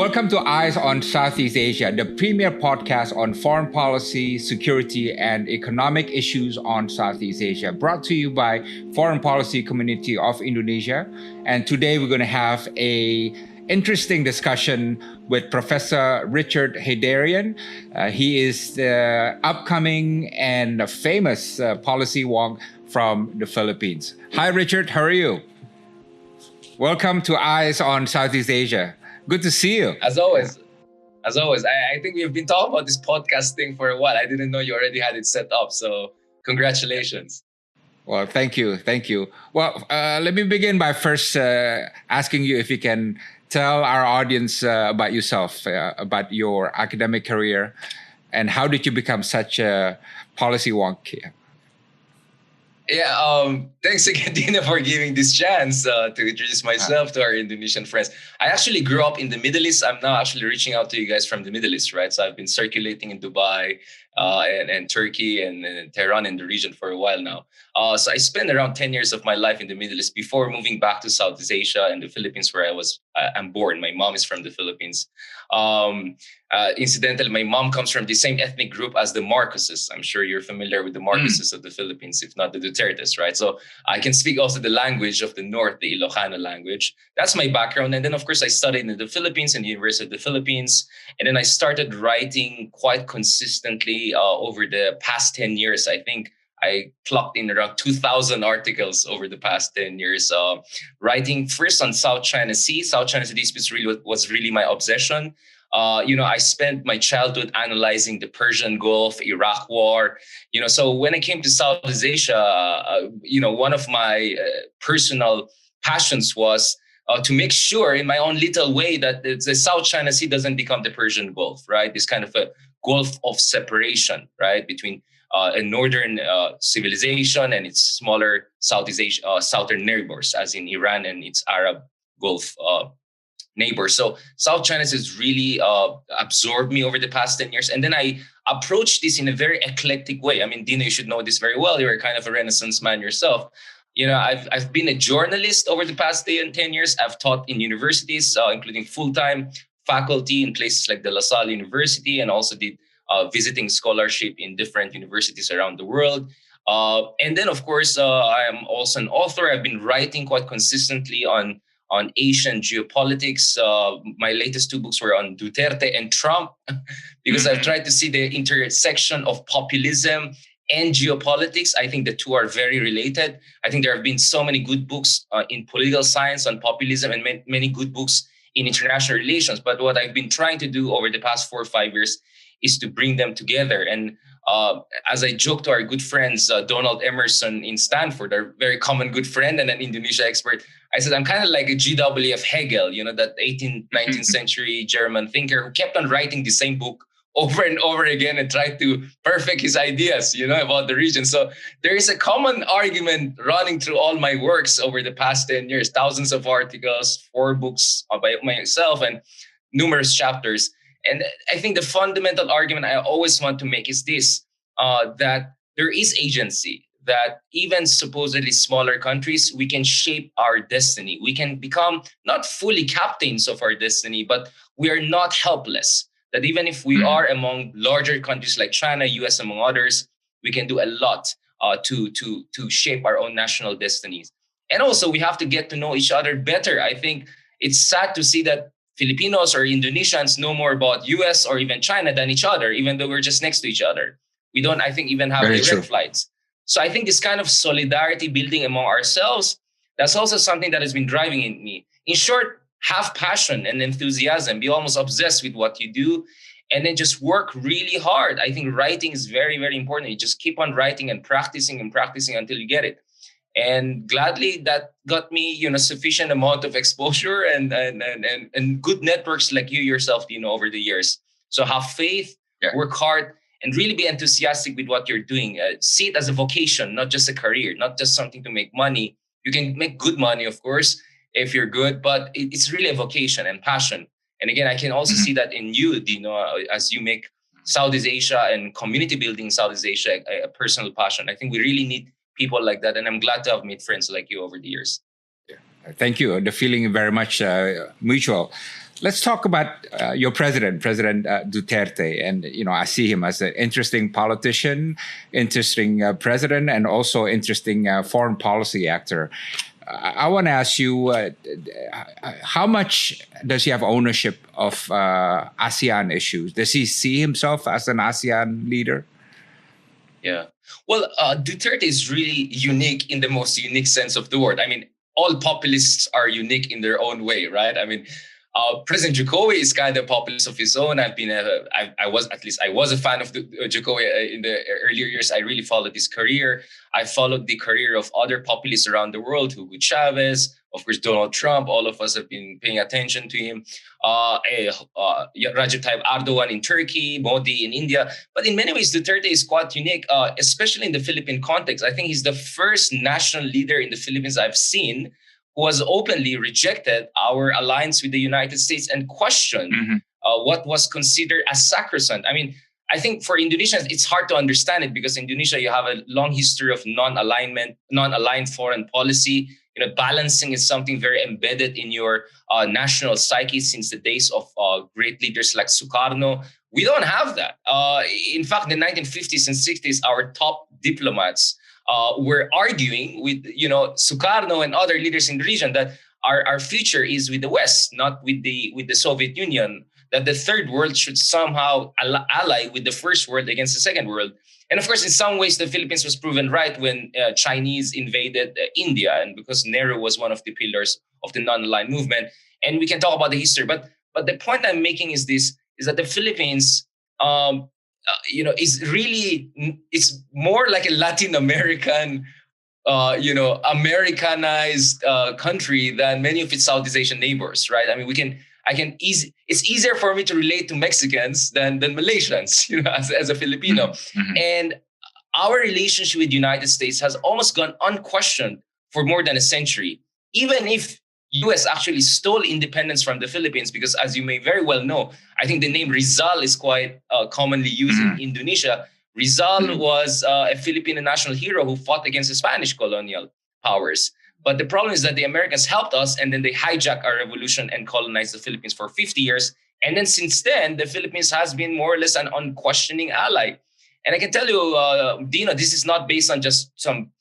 Welcome to Eyes on Southeast Asia, the premier podcast on foreign policy, security, and economic issues on Southeast Asia, brought to you by Foreign Policy Community of Indonesia. And today we're going to have a interesting discussion with Professor Richard Heydarian. He is the upcoming and famous policy wonk from the Philippines. Hi, Richard. How are you? Welcome to Eyes on Southeast Asia. Good to see you. As always. I think we've been talking about this podcast thing for a while. I didn't know you already had it set up. So congratulations. Well, thank you. Well, let me begin by first asking you if you can tell our audience about yourself, about your academic career, and how did you become such a policy wonk? Yeah, thanks again, Dina, for giving this chance to introduce myself to our Indonesian friends. I actually grew up in the Middle East. I'm now actually reaching out to you guys from the Middle East, right? So I've been circulating in Dubai and Turkey and Tehran in the region for a while now. So I spent around 10 years of my life in the Middle East before moving back to Southeast Asia and the Philippines, where I'm born. My mom is from the Philippines. Incidentally, my mom comes from the same ethnic group as the Marcoses. I'm sure you're familiar with the Marcoses of the Philippines, if not the Dutertes, right? So I can speak also the language of the North, the Ilocano language. That's my background. And then, of course, I studied in the Philippines, in the University of the Philippines. And then I started writing quite consistently over the past 10 years. I think I clocked in around 2,000 articles over the past 10 years, writing first on South China Sea. South China Sea disputes was really my obsession. I spent my childhood analyzing the Persian Gulf, Iraq War. So when I came to Southeast Asia, one of my personal passions was to make sure in my own little way that the South China Sea doesn't become the Persian Gulf, right? This kind of a gulf of separation, right, between a northern civilization and its smaller Southeast Asia, southern neighbors, as in Iran and its Arab Gulf neighbors. So South China has really absorbed me over the past 10 years. And then I approached this in a very eclectic way. I mean, Dino, you should know this very well. You're kind of a Renaissance man yourself. I've been a journalist over the past 10 years. I've taught in universities, including full-time faculty in places like the La Salle University, and also did visiting scholarship in different universities around the world. And then, of course, I am also an author. I've been writing quite consistently on Asian geopolitics. My latest two books were on Duterte and Trump, because I've tried to see the intersection of populism and geopolitics. I think the two are very related. I think there have been so many good books in political science on populism and many good books in international relations. But what I've been trying to do over the past 4 or 5 years is to bring them together. And as I joke to our good friends, Donald Emerson in Stanford, our very common good friend and an Indonesia expert, I said, I'm kind of like a GW of Hegel, that 18th, 19th century German thinker who kept on writing the same book over and over again and tried to perfect his ideas, about the region. So there is a common argument running through all my works over the past 10 years, thousands of articles, 4 books by myself and numerous chapters. And I think the fundamental argument I always want to make is this, that there is agency, that even supposedly smaller countries, we can shape our destiny. We can become not fully captains of our destiny, but we are not helpless. That even if we are among larger countries like China, US, among others, we can do a lot to shape our own national destinies. And also, we have to get to know each other better. I think it's sad to see that Filipinos or Indonesians know more about US or even China than each other, even though we're just next to each other. We don't, I think, even have direct flights. So I think this kind of solidarity building among ourselves, that's also something that has been driving in me. In short, have passion and enthusiasm, be almost obsessed with what you do, and then just work really hard. I think writing is very, very important. You just keep on writing and practicing until you get it. And gladly, that got me, sufficient amount of exposure and good networks like you yourself, over the years. So have faith, work hard, and really be enthusiastic with what you're doing. See it as a vocation, not just a career, not just something to make money. You can make good money, of course, if you're good, but it's really a vocation and passion. And again, I can also see that in you, Dino, as you make Southeast Asia and community building in Southeast Asia a personal passion. I think we really need people like that. And I'm glad to have made friends like you over the years. Yeah. Thank you. The feeling very much mutual. Let's talk about your president, President Duterte. And, I see him as an interesting politician, interesting president, and also interesting foreign policy actor. I want to ask you, how much does he have ownership of ASEAN issues? Does he see himself as an ASEAN leader? Yeah. Well, Duterte is really unique in the most unique sense of the word. I mean, all populists are unique in their own way, right? I mean, President Jokowi is kind of populist of his own. I was a fan of Jokowi in the earlier years. I really followed his career. I followed the career of other populists around the world, Hugo Chavez, of course, Donald Trump. All of us have been paying attention to him. Recep Tayyip Erdogan in Turkey, Modi in India. But in many ways, Duterte is quite unique, especially in the Philippine context. I think he's the first national leader in the Philippines I've seen who has openly rejected our alliance with the United States and questioned what was considered as sacrosanct. I mean, I think for Indonesians, it's hard to understand it because in Indonesia, you have a long history of non-aligned foreign policy. Balancing is something very embedded in your national psyche since the days of great leaders like Sukarno. We don't have that. In fact, in the 1950s and 60s, our top diplomats were arguing with Sukarno and other leaders in the region that our future is with the West, not with the Soviet Union. That the third world should somehow ally with the first world against the second world. And of course, in some ways, the Philippines was proven right when Chinese invaded India, and because Nehru was one of the pillars of the non-aligned movement. And we can talk about the history, but the point I'm making is that the Philippines, it's more like a Latin American, Americanized country than many of its Southeast Asian neighbors, right? I mean, it's easier for me to relate to Mexicans than Malaysians, as a Filipino. Mm-hmm. And our relationship with the United States has almost gone unquestioned for more than a century, even if US actually stole independence from the Philippines, because as you may very well know, I think the name Rizal is quite commonly used in Indonesia. Rizal was a Filipino national hero who fought against the Spanish colonial powers. But the problem is that the Americans helped us, and then they hijacked our revolution and colonized the Philippines for 50 years. And then since then, the Philippines has been more or less an unquestioning ally. And I can tell you, Dino, this is not based on just some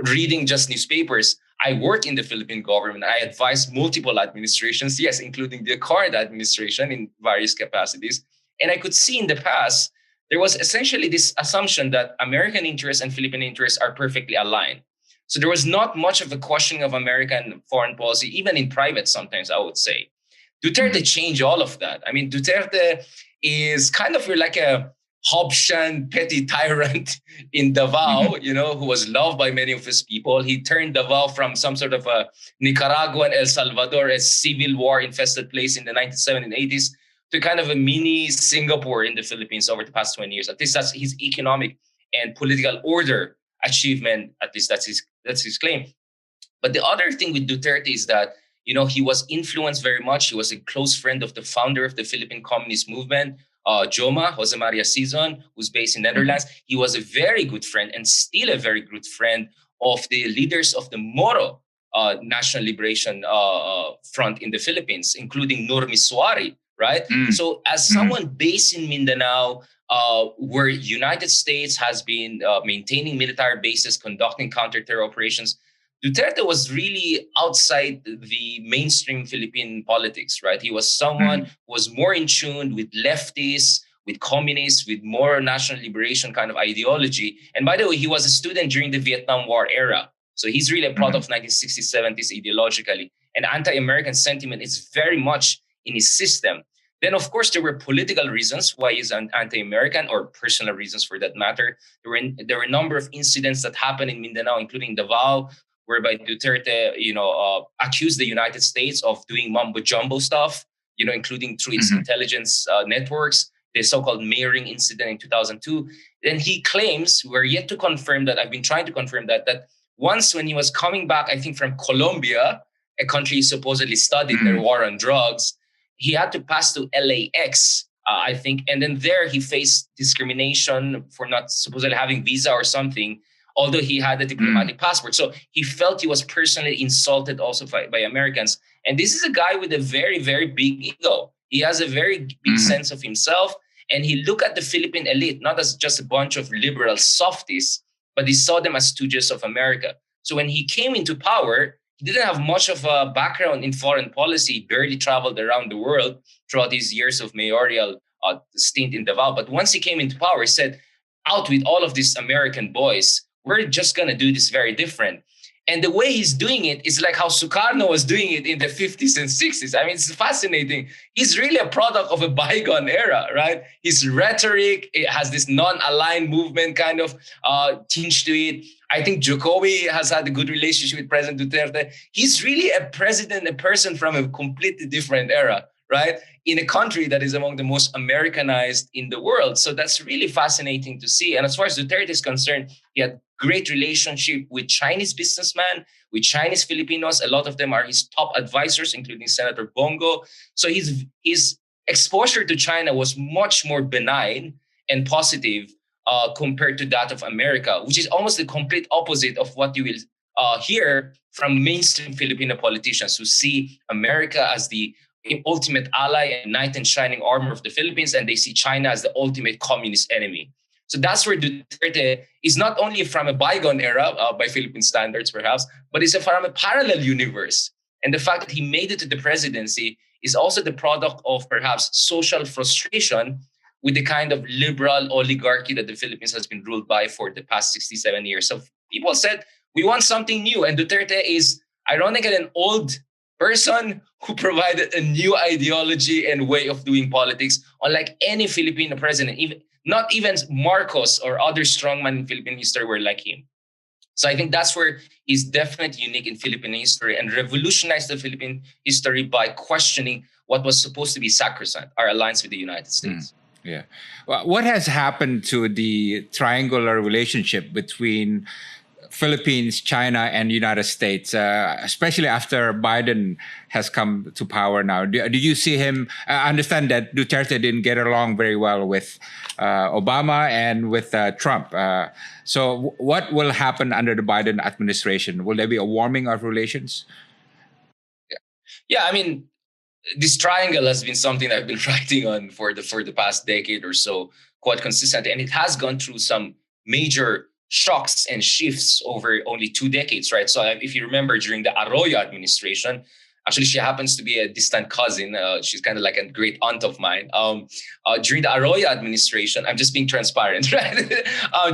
reading just newspapers. I work in the Philippine government. I advise multiple administrations, yes, including the current administration in various capacities. And I could see in the past, there was essentially this assumption that American interests and Philippine interests are perfectly aligned. So there was not much of a questioning of American foreign policy, even in private sometimes, I would say. Duterte changed all of that. I mean, Duterte is kind of like a Hobbesian petty tyrant in Davao, who was loved by many of his people. He turned Davao from some sort of a Nicaraguan El Salvador, a civil war-infested place in the 1970s and 80s, to kind of a mini Singapore in the Philippines over the past 20 years. At least that's his economic and political order achievement. At least that's his claim. But the other thing with Duterte is that, he was influenced very much. He was a close friend of the founder of the Philippine Communist Movement, Joma, Jose Maria Sison, who's based in Netherlands. He was a very good friend and still a very good friend of the leaders of the Moro National Liberation Front in the Philippines, including Nurmi Suari, right? So as someone based in Mindanao, where United States has been maintaining military bases, conducting counter-terror operations, Duterte was really outside the mainstream Philippine politics, right? He was someone who was more in tune with leftists, with communists, with more national liberation kind of ideology. And by the way, he was a student during the Vietnam War era. So he's really a product of 1960s, 70s ideologically. And anti-American sentiment is very much in his system. Then, of course, there were political reasons why he's anti-American, or personal reasons for that matter. There were a number of incidents that happened in Mindanao, including Davao, whereby Duterte, accused the United States of doing mumbo-jumbo stuff, including through its intelligence networks, the so-called Mayoring incident in 2002. Then he claims, we're yet to confirm that, I've been trying to confirm that once when he was coming back, I think from Colombia, a country he supposedly studied their war on drugs, he had to pass to LAX, I think. And then there he faced discrimination for not supposedly having visa or something although he had a diplomatic passport. So he felt he was personally insulted also by Americans. And this is a guy with a very, very big ego. He has a very big sense of himself. And he looked at the Philippine elite, not as just a bunch of liberal softies, but he saw them as stooges of America. So when he came into power, he didn't have much of a background in foreign policy, barely traveled around the world throughout his years of mayoral stint in Davao. But once he came into power, he said, out with all of these American boys. We're just going to do this very different. And the way he's doing it is like how Sukarno was doing it in the 50s and 60s. I mean, it's fascinating. He's really a product of a bygone era, right? His rhetoric, it has this non-aligned movement kind of tinge to it. I think Jokowi has had a good relationship with President Duterte. He's really a person from a completely different era, right? In a country that is among the most Americanized in the world. So that's really fascinating to see. And as far as Duterte is concerned, he had great relationship with Chinese businessmen, with Chinese Filipinos. A lot of them are his top advisors, including Senator Bongo. So his exposure to China was much more benign and positive compared to that of America, which is almost the complete opposite of what you will hear from mainstream Filipino politicians who see America as the ultimate ally and knight in shining armor of the Philippines, and they see China as the ultimate communist enemy. So that's where Duterte is not only from a bygone era, by Philippine standards perhaps, but is from a parallel universe. And the fact that he made it to the presidency is also the product of perhaps social frustration with the kind of liberal oligarchy that the Philippines has been ruled by for the past 67 years. So people said, we want something new. And Duterte is ironically an old person who provided a new ideology and way of doing politics, unlike any Filipino president, not even Marcos or other strongmen in Philippine history were like him. So I think that's where he's definitely unique in Philippine history and revolutionized the Philippine history by questioning what was supposed to be sacrosanct, our alliance with the United States. Yeah. Well, what has happened to the triangular relationship between Philippines, China, and United States, especially after Biden has come to power now? Do you see him? I understand that Duterte didn't get along very well with Obama and with Trump. So what will happen under the Biden administration? Will there be a warming of relations? Yeah, I mean, this triangle has been something I've been writing on for the past decade or so, quite consistent, and it has gone through some major shocks and shifts over only 2 decades, right? So if you remember, during the Arroyo administration, actually she happens to be a distant cousin. She's kind of like a great aunt of mine. During the Arroyo administration, I'm just being transparent, right?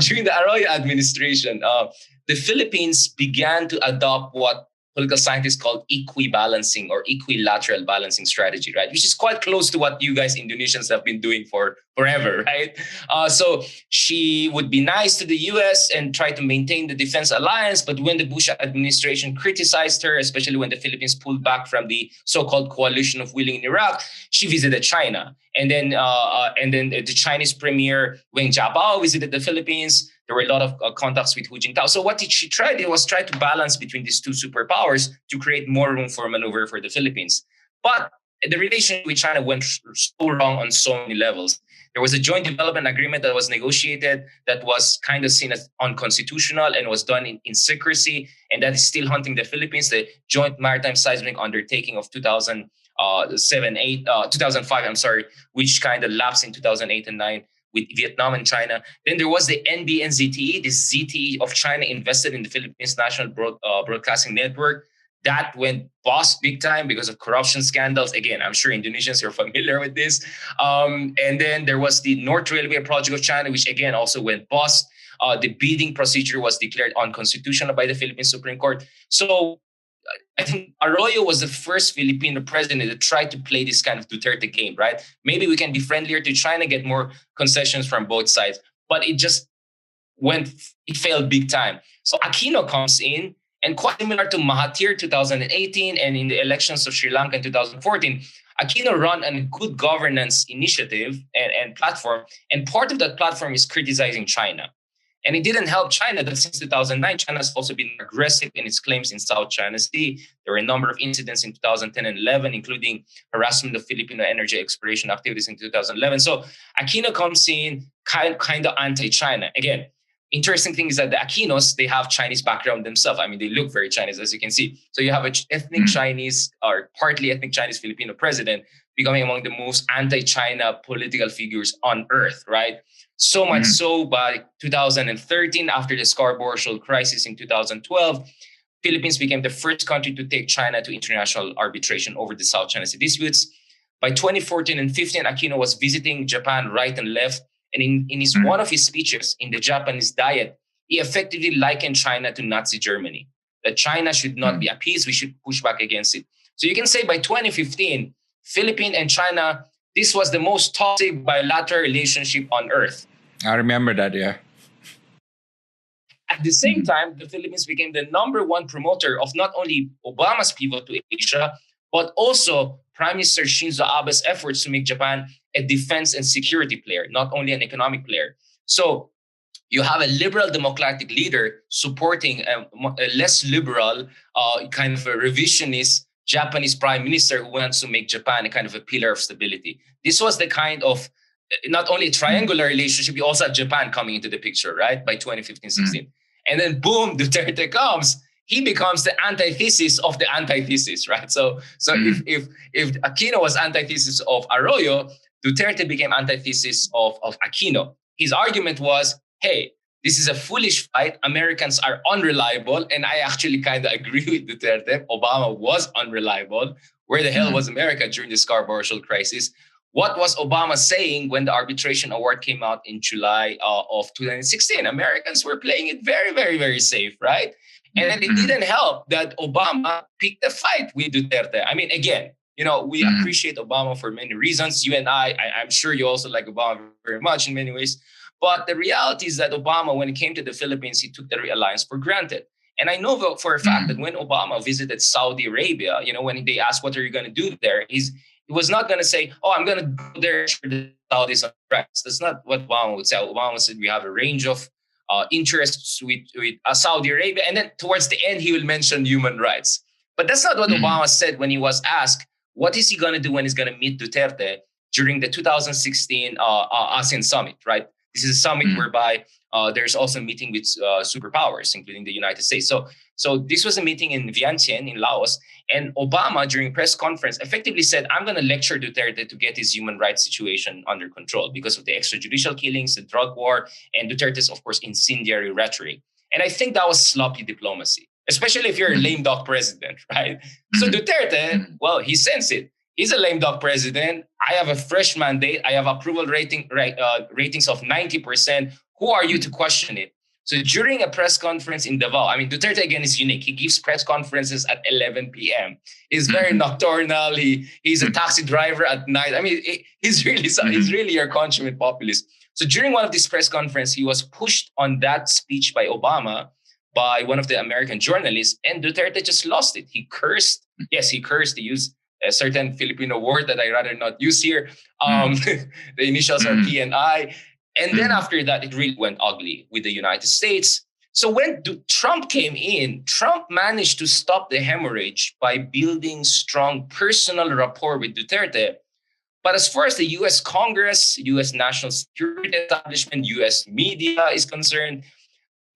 During the Arroyo administration, the Philippines began to adopt what political scientists call equibalancing or equilateral balancing strategy, right? Which is quite close to what you guys Indonesians have been doing for forever, right? So she would be nice to the US and try to maintain the defense alliance. But when the Bush administration criticized her, especially when the Philippines pulled back from the so-called coalition of willing in Iraq, she visited China. And then the Chinese premier Wen Jiabao visited the Philippines. There were a lot of contacts with Hu Jintao. So what she tried? It was try to balance between these two superpowers to create more room for maneuver for the Philippines. But the relationship with China went so wrong on so many levels. There was a joint development agreement that was negotiated that was kind of seen as unconstitutional and was done in secrecy, and that is still haunting the Philippines. The Joint Maritime Seismic Undertaking of 2005, which kind of lapsed in 2008 and 9. With Vietnam and China. Then there was the NBNZTE, this ZTE of China invested in the Philippines National Broadcasting Network. That went bust big time because of corruption scandals. Again, I'm sure Indonesians are familiar with this. And then there was the North Railway project of China, which again also went bust. The bidding procedure was declared unconstitutional by the Philippine Supreme Court. So I think Arroyo was the first Filipino president that tried to play this kind of Duterte game, right? Maybe we can be friendlier to China, get more concessions from both sides. But it failed big time. So Aquino comes in, and quite similar to Mahathir 2018 and in the elections of Sri Lanka in 2014, Aquino ran a good governance initiative and platform. And part of that platform is criticizing China. And it didn't help China that since 2009, China has also been aggressive in its claims in South China Sea. There were a number of incidents in 2010 and 11, including harassment of Filipino energy exploration activities in 2011. So Aquino comes in kind of anti-China. Again, interesting thing is that the Aquinos, they have Chinese background themselves. I mean, they look very Chinese, as you can see. So you have an ethnic Chinese or partly ethnic Chinese Filipino president becoming among the most anti-China political figures on earth, right? So much so by 2013, after the Scarborough Shoal crisis in 2012, Philippines became the first country to take China to international arbitration over the South China Sea disputes. By 2014 and 15, Aquino was visiting Japan right and left. And in one of his speeches in the Japanese Diet, he effectively likened China to Nazi Germany, that China should not be appeased, we should push back against it. So you can say by 2015, Philippines and China, this was the most toxic bilateral relationship on earth. I remember that, yeah. At the same time, the Philippines became the number one promoter of not only Obama's pivot to Asia, but also Prime Minister Shinzo Abe's efforts to make Japan a defense and security player, not only an economic player. So you have a liberal democratic leader supporting a less liberal, kind of a revisionist Japanese prime minister who wants to make Japan a kind of a pillar of stability. This was the kind of not only a triangular relationship, you also have Japan coming into the picture, right? By 2015-16. And then boom, Duterte comes. He becomes the antithesis of the antithesis, right? So if Aquino was antithesis of Arroyo, Duterte became antithesis of Aquino. His argument was, hey, this is a foolish fight. Americans are unreliable. And I actually kind of agree with Duterte. Obama was unreliable. Where the hell was America during the Scarborough Shoal crisis? What was Obama saying when the arbitration award came out in July of 2016? Americans were playing it very, very, very safe, right? And then it didn't help that Obama picked a fight with Duterte. I mean, again, you know, we appreciate Obama for many reasons. You and I'm sure you also like Obama very much in many ways. But the reality is that Obama, when it came to the Philippines, he took the realliance for granted. And I know for a fact that when Obama visited Saudi Arabia, you know, when they asked, what are you going to do there? He was not going to say, oh, I'm going to go there for the Saudis on rights. That's not what Obama would say. Obama said we have a range of interests with Saudi Arabia. And then towards the end, he will mention human rights. But that's not what Obama said when he was asked, what is he going to do when he's going to meet Duterte during the 2016 ASEAN summit, right? This is a summit whereby there's also a meeting with superpowers, including the United States. So this was a meeting in Vientiane in Laos. And Obama, during press conference, effectively said, I'm going to lecture Duterte to get his human rights situation under control because of the extrajudicial killings, the drug war, and Duterte's, of course, incendiary rhetoric. And I think that was sloppy diplomacy, especially if you're a lame duck president, right? So Duterte, well, he sensed it. He's a lame duck president. I have a fresh mandate. I have approval ratings of 90%. Who are you to question it? So during a press conference in Davao, I mean, Duterte, again, is unique. He gives press conferences at 11 p.m. He's very nocturnal. He's a taxi driver at night. I mean, he's really your consummate populist. So during one of these press conferences, he was pushed on that speech by Obama by one of the American journalists, and Duterte just lost it. He cursed. Yes, he cursed. He used a certain Filipino word that I rather not use here. The initials are P and I. And then after that, it really went ugly with the United States. So when Trump came in, Trump managed to stop the hemorrhage by building strong personal rapport with Duterte. But as far as the U.S. Congress, U.S. national security establishment, U.S. media is concerned,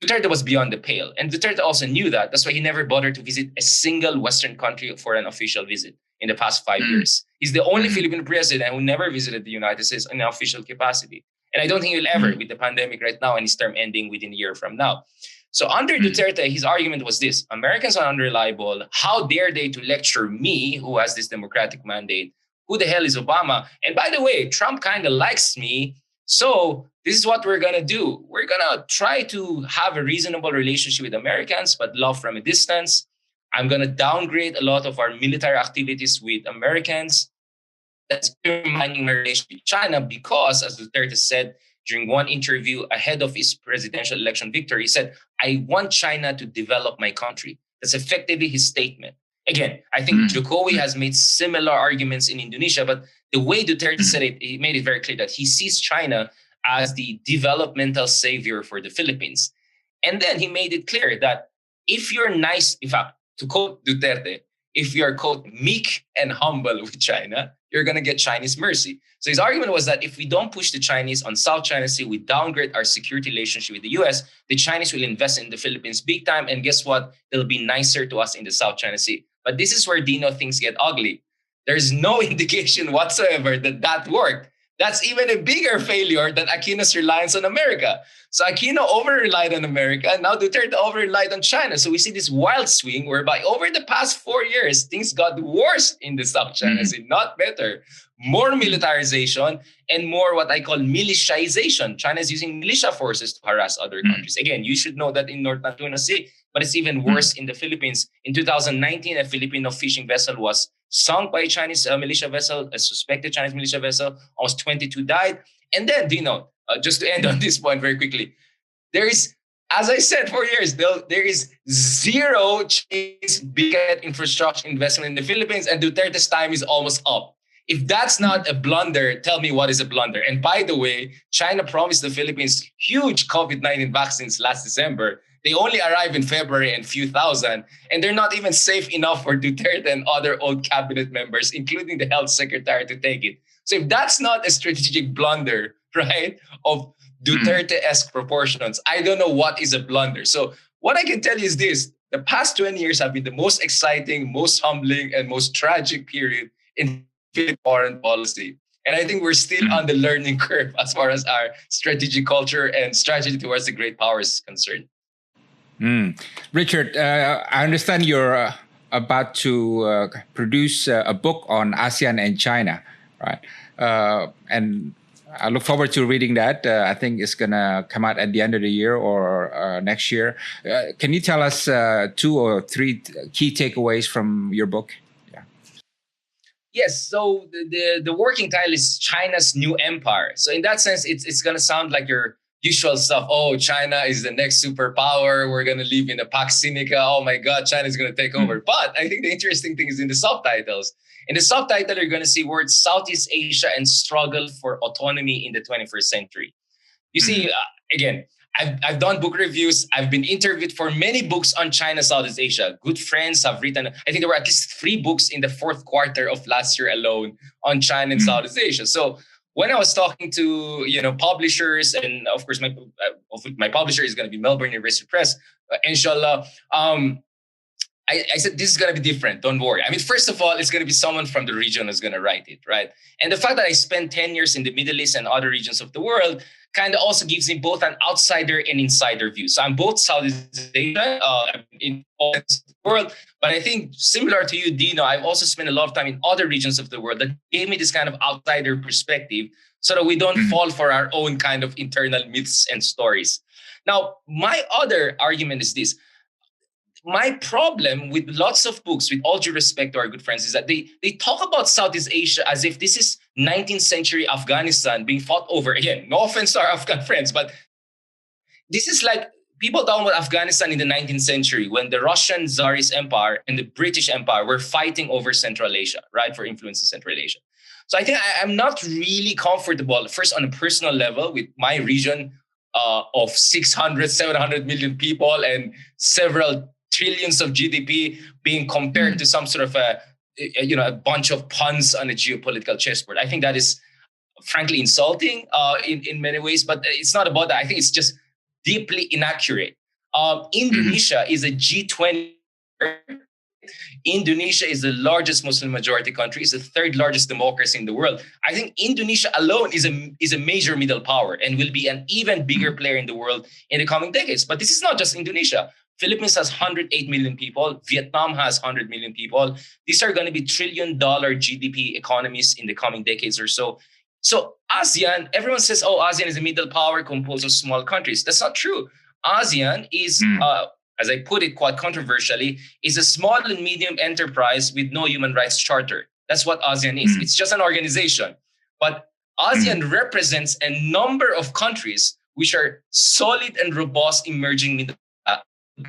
Duterte was beyond the pale. And Duterte also knew that. That's why he never bothered to visit a single Western country for an official visit in the past 5 years. He's the only Philippine president who never visited the United States in an official capacity. And I don't think he'll ever, with the pandemic right now and his term ending within a year from now. So under Duterte, his argument was this: Americans are unreliable. How dare they to lecture me, who has this democratic mandate? Who the hell is Obama? And by the way, Trump kind of likes me. So this is what we're going to do. We're going to try to have a reasonable relationship with Americans, but love from a distance. I'm going to downgrade a lot of our military activities with Americans. That's undermining my relationship with China because, as Duterte said during one interview ahead of his presidential election victory, he said, I want China to develop my country. That's effectively his statement. Again, I think Jokowi has made similar arguments in Indonesia, but the way Duterte said it, he made it very clear that he sees China as the developmental savior for the Philippines. And then he made it clear that if you're nice, in fact, to quote Duterte, if you're, quote, meek and humble with China, you're going to get Chinese mercy. So his argument was that if we don't push the Chinese on South China Sea, we downgrade our security relationship with the US, the Chinese will invest in the Philippines big time. And guess what? They'll be nicer to us in the South China Sea. But this is where, Dino, things get ugly. There's no indication whatsoever that that worked. That's even a bigger failure than Aquino's reliance on America. So Aquino over-relied on America. Now Duterte over-relied on China. So we see this wild swing whereby over the past 4 years, things got worse in the South China Sea, not better. More militarization and more what I call militiaization. China is using militia forces to harass other countries. Again, you should know that in North Natuna Sea, but it's even worse in the Philippines. In 2019, a Filipino fishing vessel was sunk by a Chinese militia vessel, a suspected Chinese militia vessel. Almost 22 died. And then, Dino, just to end on this point very quickly, there is, as I said, 4 years, there is zero Chinese big infrastructure investment in the Philippines, and Duterte's time is almost up. If that's not a blunder, tell me what is a blunder. And by the way, China promised the Philippines huge COVID-19 vaccines last December. They only arrive in February and few thousand, and they're not even safe enough for Duterte and other old cabinet members, including the health secretary, to take it. So if that's not a strategic blunder, right, of Duterte-esque proportions, I don't know what is a blunder. So what I can tell you is this: the past 20 years have been the most exciting, most humbling, and most tragic period in Philippine foreign policy. And I think we're still on the learning curve as far as our strategic culture and strategy towards the great powers is concerned. Richard, I understand you're about to produce a book on ASEAN and China, right? And I look forward to reading that. I think it's going to come out at the end of the year or next year. Can you tell us 2 or 3 key takeaways from your book? Yeah. Yes. So the working title is China's New Empire. So in that sense, it's going to sound like your usual stuff. Oh, China is the next superpower. We're going to live in a Pax Sinica. Oh my God, China is going to take over. But I think the interesting thing is in the subtitles. In the subtitle, you're going to see words Southeast Asia and struggle for autonomy in the 21st century. You see, again, I've done book reviews. I've been interviewed for many books on China, Southeast Asia. Good friends have written, I think there were at least 3 books in the 4th quarter of last year alone on China and Southeast Asia. So when I was talking to publishers, and of course my publisher is going to be Melbourne University Press, inshallah, I said, this is going to be different. Don't worry. I mean, first of all, it's going to be someone from the region who's going to write it, right? And the fact that I spent 10 years in the Middle East and other regions of the world kind of also gives me both an outsider and insider view. So I'm both Southeast Asia in all the world, but I think similar to you, Dino, I've also spent a lot of time in other regions of the world that gave me this kind of outsider perspective so that we don't fall for our own kind of internal myths and stories. Now, my other argument is this. My problem with lots of books, with all due respect to our good friends, is that they talk about Southeast Asia as if this is 19th century Afghanistan being fought over. Again, no offense to our Afghan friends, but this is like people talking about Afghanistan in the 19th century when the Russian Tsarist Empire and the British Empire were fighting over Central Asia, right, for influence in Central Asia. So I think I'm not really comfortable, first on a personal level, with my region of 600, 700 million people and several trillions of GDP being compared to some sort of a bunch of pawns on a geopolitical chessboard. I think that is frankly insulting in many ways, but it's not about that. I think it's just deeply inaccurate. Indonesia is a G20. Indonesia is the largest Muslim majority country. It's the 3rd largest democracy in the world. I think Indonesia alone is a major middle power and will be an even bigger player in the world in the coming decades. But this is not just Indonesia. Philippines has 108 million people. Vietnam has 100 million people. These are going to be $1 trillion GDP economies in the coming decades or so. So ASEAN, everyone says, oh, ASEAN is a middle power composed of small countries. That's not true. ASEAN is, as I put it quite controversially, is a small and medium enterprise with no human rights charter. That's what ASEAN is. It's just an organization. But ASEAN represents a number of countries which are solid and robust emerging middle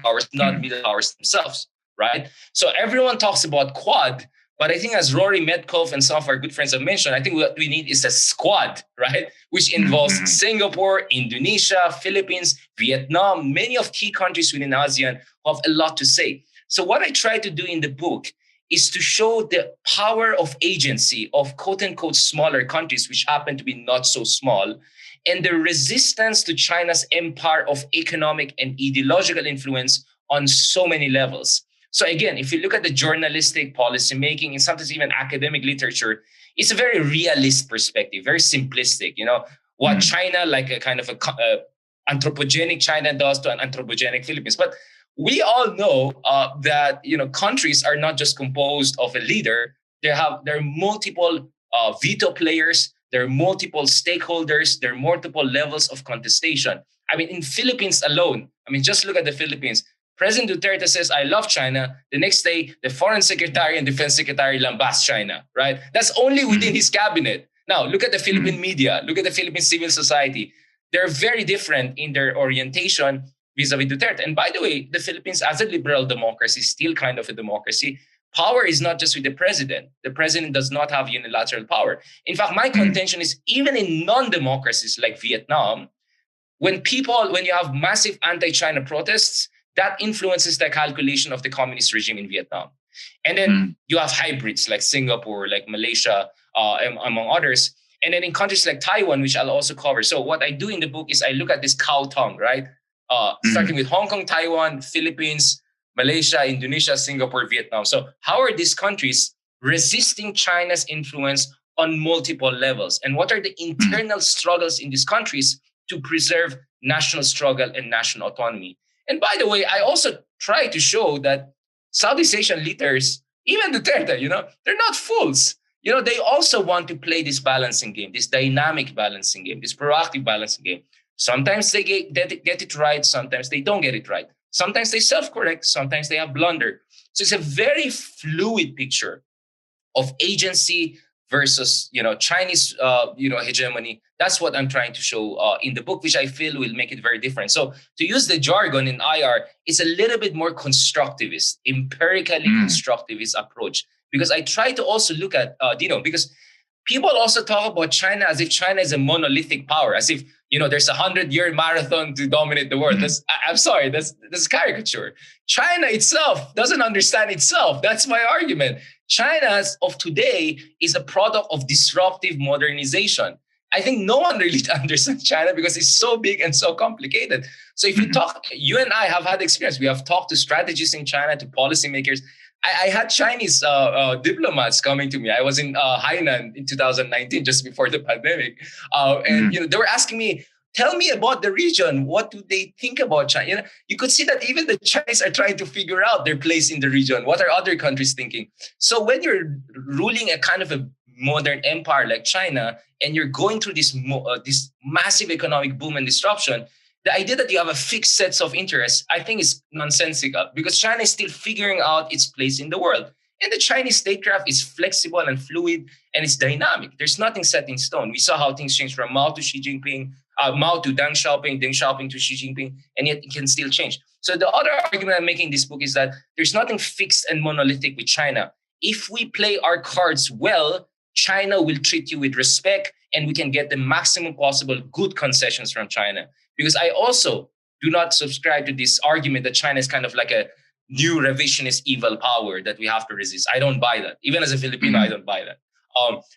powers, not middle powers themselves, right? So everyone talks about Quad, but I think as Rory Metcalf and some of our good friends have mentioned, I think what we need is a squad, right? Which involves Singapore, Indonesia, Philippines, Vietnam, many of key countries within ASEAN who have a lot to say. So what I try to do in the book is to show the power of agency of quote unquote smaller countries, which happen to be not so small, and the resistance to China's empire of economic and ideological influence on so many levels. So again, if you look at the journalistic policymaking and sometimes even academic literature, it's a very realist perspective, very simplistic. What China, like a kind of a anthropogenic China does to an anthropogenic Philippines. But we all know that countries are not just composed of a leader. There are multiple veto players. There are multiple stakeholders. There are multiple levels of contestation. I mean, in Philippines alone, just look at the Philippines. President Duterte says, I love China. The next day, the foreign secretary and defense secretary lambast China, right? That's only within his cabinet. Now, look at the Philippine media. Look at the Philippine civil society. They're very different in their orientation vis-a-vis Duterte. And by the way, the Philippines, as a liberal democracy, is still kind of a democracy. Power is not just with the president. The president does not have unilateral power. In fact, my contention is even in non-democracies like Vietnam, when you have massive anti-China protests, that influences the calculation of the communist regime in Vietnam. And then you have hybrids like Singapore, like Malaysia, among others. And then in countries like Taiwan, which I'll also cover. So what I do in the book is I look at this cow tongue, right? Starting with Hong Kong, Taiwan, Philippines, Malaysia, Indonesia, Singapore, Vietnam. So how are these countries resisting China's influence on multiple levels? And what are the internal struggles in these countries to preserve national struggle and national autonomy? And by the way, I also try to show that Southeast Asian leaders, even Duterte, they're not fools. They also want to play this balancing game, this dynamic balancing game, this proactive balancing game. Sometimes they get it right. Sometimes they don't get it right. Sometimes they self-correct. Sometimes they have blunder. So it's a very fluid picture of agency versus, Chinese, hegemony. That's what I'm trying to show in the book, which I feel will make it very different. So to use the jargon in IR, it's a little bit more constructivist, empirically constructivist approach. Because I try to also look at, because people also talk about China as if China is a monolithic power, as if, there's a 100-year marathon to dominate the world. I'm sorry, that's caricature. China itself doesn't understand itself. That's my argument. China of today is a product of disruptive modernization. I think no one really understands China because it's so big and so complicated. So if you talk, you and I have had experience. We have talked to strategists in China, to policymakers. I had Chinese diplomats coming to me. I was in Hainan in 2019, just before the pandemic. And they were asking me, tell me about the region. What do they think about China? You could see that even the Chinese are trying to figure out their place in the region. What are other countries thinking? So when you're ruling a kind of a modern empire like China, and you're going through this massive economic boom and disruption, the idea that you have a fixed sets of interests, I think is nonsensical, because China is still figuring out its place in the world. And the Chinese statecraft is flexible and fluid, and it's dynamic. There's nothing set in stone. We saw how things changed from Mao to Xi Jinping, Mao to Deng Xiaoping to Xi Jinping, and yet it can still change. So the other argument I'm making in this book is that there's nothing fixed and monolithic with China. If we play our cards well, China will treat you with respect, and we can get the maximum possible good concessions from China. Because I also do not subscribe to this argument that China is kind of like a new revisionist evil power that we have to resist. I don't buy that. Even as a Filipino, I don't buy that.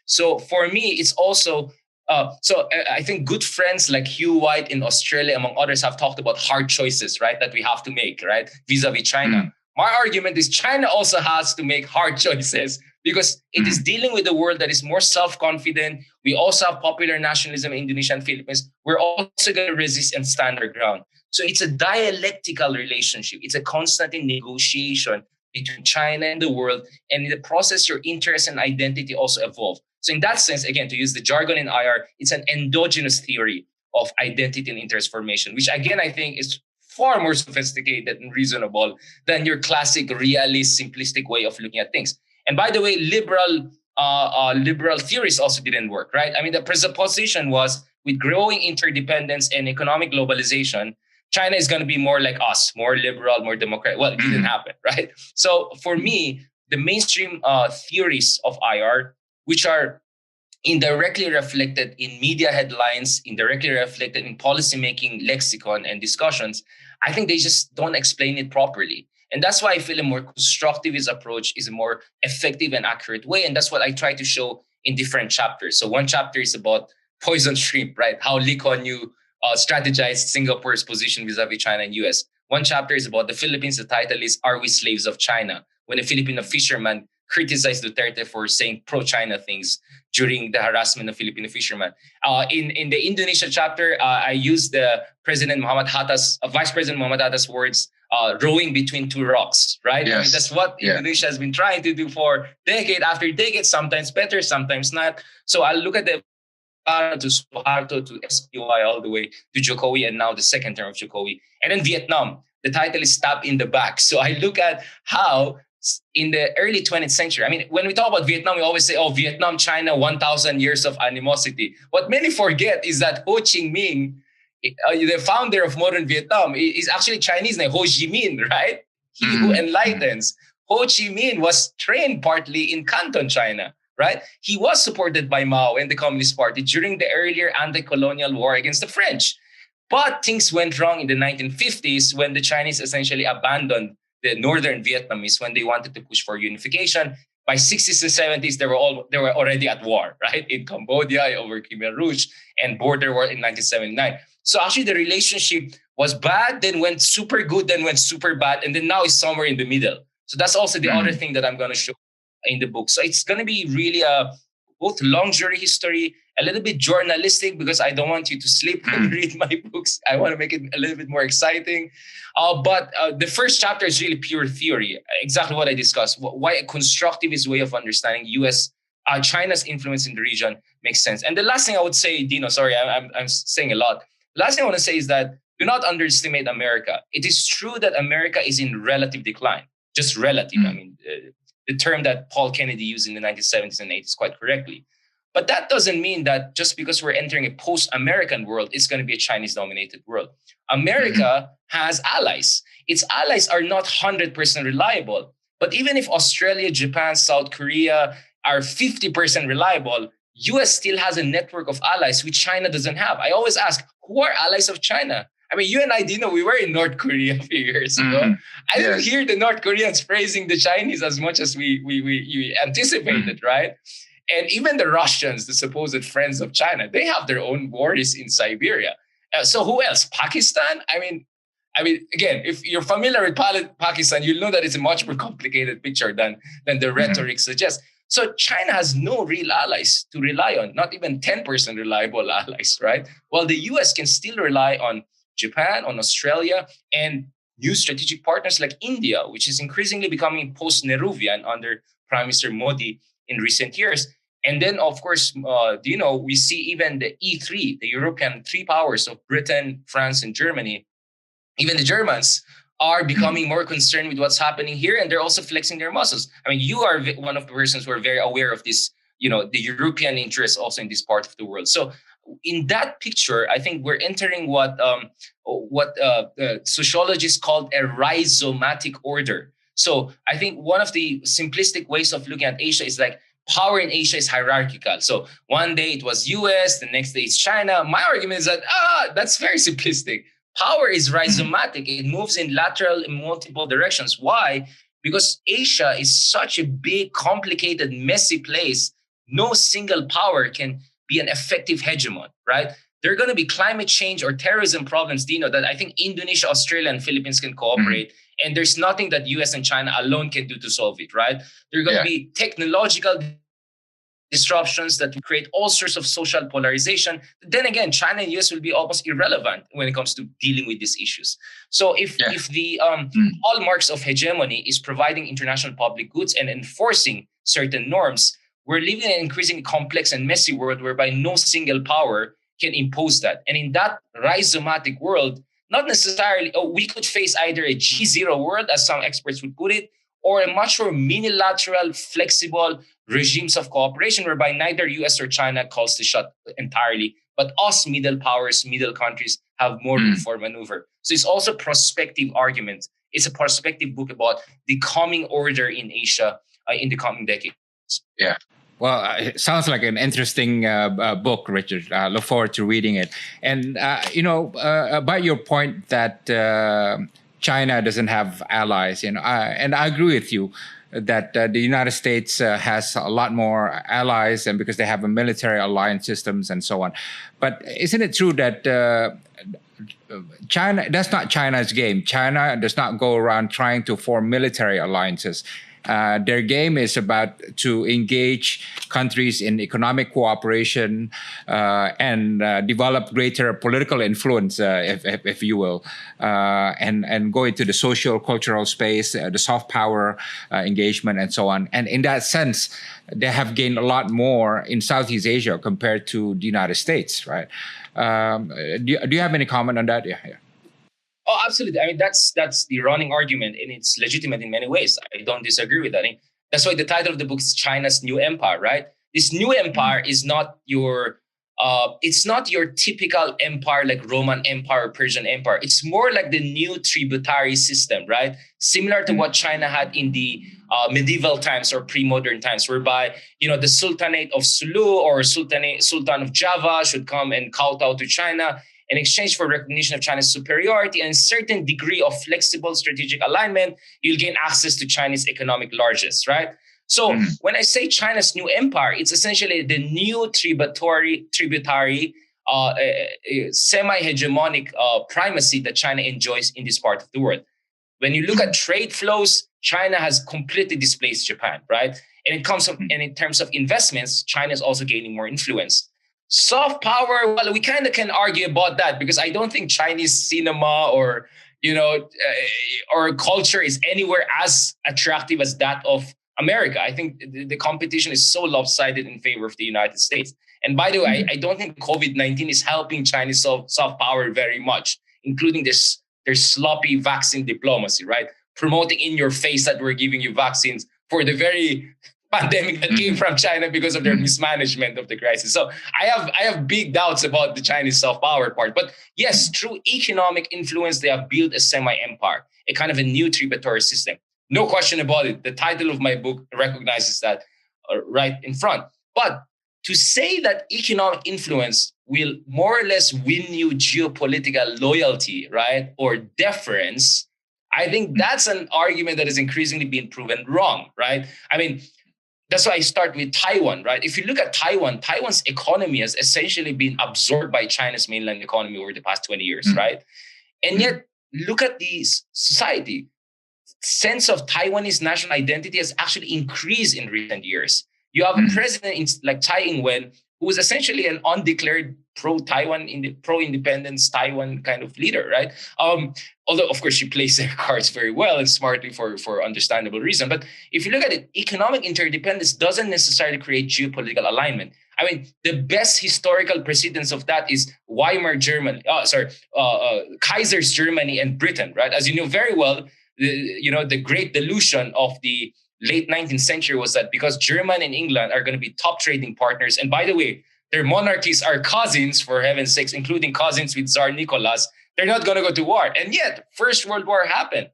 So for me, it's also, I think good friends like Hugh White in Australia, among others, have talked about hard choices, right, that we have to make, right, vis-a-vis China. My argument is China also has to make hard choices because it is dealing with a world that is more self-confident. We also have popular nationalism in Indonesia and Philippines. We're also going to resist and stand our ground. So it's a dialectical relationship. It's a constant negotiation between China and the world. And in the process, your interests and identity also evolve. So in that sense, again, to use the jargon in IR, it's an endogenous theory of identity and interest formation, which again, I think is far more sophisticated and reasonable than your classic realist, simplistic way of looking at things. And by the way, liberal theories also didn't work, right? I mean, the presupposition was with growing interdependence and economic globalization, China is going to be more like us, more liberal, more democratic. Well, it didn't happen, right? So for me, the mainstream theories of IR, which are indirectly reflected in media headlines, indirectly reflected in policymaking lexicon and discussions, I think they just don't explain it properly. And that's why I feel a more constructivist approach is a more effective and accurate way. And that's what I try to show in different chapters. So one chapter is about poison shrimp, right? How Lee Kuan Yew strategized Singapore's position vis-a-vis China and US. One chapter is about the Philippines. The title is Are We Slaves of China? When a Filipino fisherman criticized Duterte for saying pro-China things during the harassment of Filipino fishermen. In the Indonesia chapter, I used the Vice President Muhammad Hatta's words, rowing between two rocks, right? Yes. I mean, that's what Indonesia has been trying to do for decade after decade, sometimes better, sometimes not. So I'll look at the to Suharto to SPY all the way to Jokowi and now the second term of Jokowi. And then Vietnam, the title is Stab in the Back. So I look at how in the early 20th century, I mean, when we talk about Vietnam, we always say, oh, Vietnam, China, 1,000 years of animosity. What many forget is that Ho Chi Minh, the founder of modern Vietnam, is actually Chinese name, Ho Chi Minh, right? He who enlightens. Ho Chi Minh was trained partly in Canton, China, right? He was supported by Mao and the Communist Party during the earlier anti-colonial war against the French. But things went wrong in the 1950s when the Chinese essentially abandoned the northern Vietnamese when they wanted to push for unification. By 60s and 70s, they were already at war, right? In Cambodia, over Khmer Rouge, and border war in 1979. So actually the relationship was bad, then went super good, then went super bad, and then now it's somewhere in the middle. So that's also the other thing that I'm going to show in the book. So it's going to be really both long jury history, a little bit journalistic, because I don't want you to sleep when you read my books. I want to make it a little bit more exciting. But the first chapter is really pure theory, exactly what I discussed, why a constructivist way of understanding China's influence in the region makes sense. And the last thing I would say, Dino, sorry, I'm saying a lot. The last thing I want to say is that do not underestimate America. It is true that America is in relative decline, just relative. I mean, the term that Paul Kennedy used in the 1970s and 80s quite correctly. But that doesn't mean that just because we're entering a post-American world, it's going to be a Chinese-dominated world. America has allies. Its allies are not 100% reliable. But even if Australia, Japan, South Korea are 50% reliable, US still has a network of allies which China doesn't have. I always ask, who are allies of China? I mean, you and I, Dino, we were in North Korea a few years ago. I didn't hear the North Koreans praising the Chinese as much as we anticipated, right? And even the Russians, the supposed friends of China, they have their own worries in Siberia. So who else? Pakistan? I mean, again, if you're familiar with Pakistan, you'll know that it's a much more complicated picture than the rhetoric suggests. So China has no real allies to rely on, not even 10% reliable allies, right? While the US can still rely on Japan, on Australia, and new strategic partners like India, which is increasingly becoming post-Nehruvian under Prime Minister Modi in recent years. And then, of course, we see even the E3, the European three powers of Britain, France, and Germany, even the Germans are becoming more concerned with what's happening here, and they're also flexing their muscles. I mean, you are one of the persons who are very aware of this, the European interests also in this part of the world. So in that picture, I think we're entering what sociologists called a rhizomatic order. So I think one of the simplistic ways of looking at Asia is like power in Asia is hierarchical. So one day it was US, the next day it's China. My argument is that, that's very simplistic. Power is rhizomatic. It moves in lateral in multiple directions. Why? Because Asia is such a big, complicated, messy place. No single power can be an effective hegemon, right? There are going to be climate change or terrorism problems, Dino, that I think Indonesia, Australia, and Philippines can cooperate. And there's nothing that US and China alone can do to solve it, right? There are going to be technological disruptions that create all sorts of social polarization. But then again, China and US will be almost irrelevant when it comes to dealing with these issues. So if the hallmarks of hegemony is providing international public goods and enforcing certain norms, we're living in an increasingly complex and messy world whereby no single power can impose that. And in that rhizomatic world, not necessarily, we could face either a G0 world, as some experts would put it, or a much more unilateral, flexible regimes of cooperation whereby neither US or China calls the shot entirely, but us middle powers, middle countries have more room for maneuver. So it's also a prospective argument. It's a prospective book about the coming order in Asia in the coming decades. Yeah. Well, it sounds like an interesting book, Richard. I look forward to reading it. And, about your point that China doesn't have allies. And I agree with you that the United States has a lot more allies, and because they have a military alliance systems and so on. But isn't it true that China, that's not China's game. China does not go around trying to form military alliances. Their game is about to engage countries in economic cooperation and develop greater political influence, if you will, and go into the social cultural space, the soft power engagement, and so on. And in that sense, they have gained a lot more in Southeast Asia compared to the United States, right? Do you have any comment on that? Yeah. Oh, absolutely. I mean, that's the running argument, and it's legitimate in many ways. I don't disagree with that. I mean, that's why the title of the book is China's New Empire, right? This new empire is not your it's not your typical empire like Roman Empire or Persian Empire. It's more like the new tributary system, right? Similar to what China had in the medieval times or pre-modern times, whereby the Sultanate of Sulu or Sultan of Java should come and kowtow to China in exchange for recognition of China's superiority and a certain degree of flexible strategic alignment. You'll gain access to Chinese economic largesse, right? So when I say China's new empire, it's essentially the new tributary semi-hegemonic primacy that China enjoys in this part of the world. When you look at trade flows, China has completely displaced Japan, right? And in terms of investments, China is also gaining more influence. Soft power, well, we kind of can argue about that because I don't think Chinese cinema or culture is anywhere as attractive as that of America. I think the competition is so lopsided in favor of the United States. And by the way, I don't think COVID-19 is helping Chinese soft power very much, including their sloppy vaccine diplomacy, right? Promoting in your face that we're giving you vaccines for the very pandemic that came from China because of their mismanagement of the crisis. So I have big doubts about the Chinese soft power part. But yes, through economic influence, they have built a semi-empire, a kind of a new tributary system. No question about it. The title of my book recognizes that right in front. But to say that economic influence will more or less win you geopolitical loyalty, right, or deference, I think that's an argument that is increasingly being proven wrong, right? I mean, that's why I start with Taiwan, right? If you look at Taiwan's economy has essentially been absorbed by China's mainland economy over the past 20 years, right? And yet, look at the society. Sense of Taiwanese national identity has actually increased in recent years. You have a president like Tsai Ing-wen, who is essentially an undeclared pro-Taiwan, pro-independence Taiwan kind of leader, right? Although, of course, she plays her cards very well and smartly for understandable reason. But if you look at it, economic interdependence doesn't necessarily create geopolitical alignment. I mean, the best historical precedence of that is Kaiser's Germany and Britain, right? As you know very well, the great delusion of the late 19th century was that because Germany and England are going to be top trading partners, and by the way, their monarchies are cousins, for heaven's sakes, including cousins with Tsar Nicholas, they're not going to go to war. And yet, First World War happened.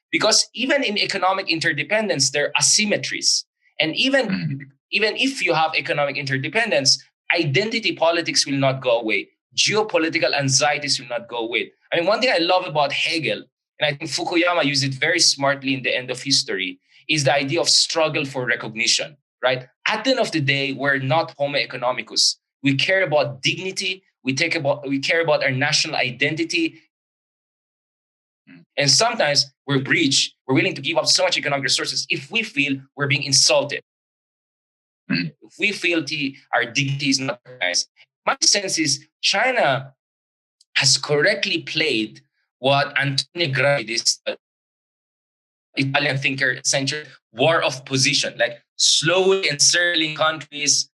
Because even in economic interdependence, there are asymmetries. And even if you have economic interdependence, identity politics will not go away. Geopolitical anxieties will not go away. I mean, one thing I love about Hegel, and I think Fukuyama used it very smartly in The End of History, is the idea of struggle for recognition, right? At the end of the day, we're not homo economicus. We care about dignity. We care about our national identity. And sometimes we're willing to give up so much economic resources if we feel we're being insulted. If we feel our dignity is not recognized. My sense is China has correctly played what Antonio Gramsci, this Italian thinker, century war of position, like slowly encircling countries.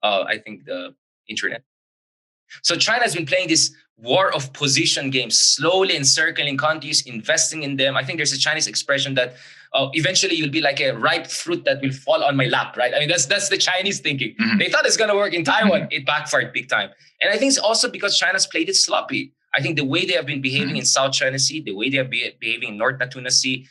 I think the internet. So China has been playing this war of position game, slowly encircling countries, investing in them. I think there's a Chinese expression that eventually you'll be like a ripe fruit that will fall on my lap, right? I mean, that's the Chinese thinking. They thought it's going to work in Taiwan. It backfired big time. And I think it's also because China's played it sloppy. I think the way they have been behaving in South China Sea, the way they are behaving in North Natuna Sea,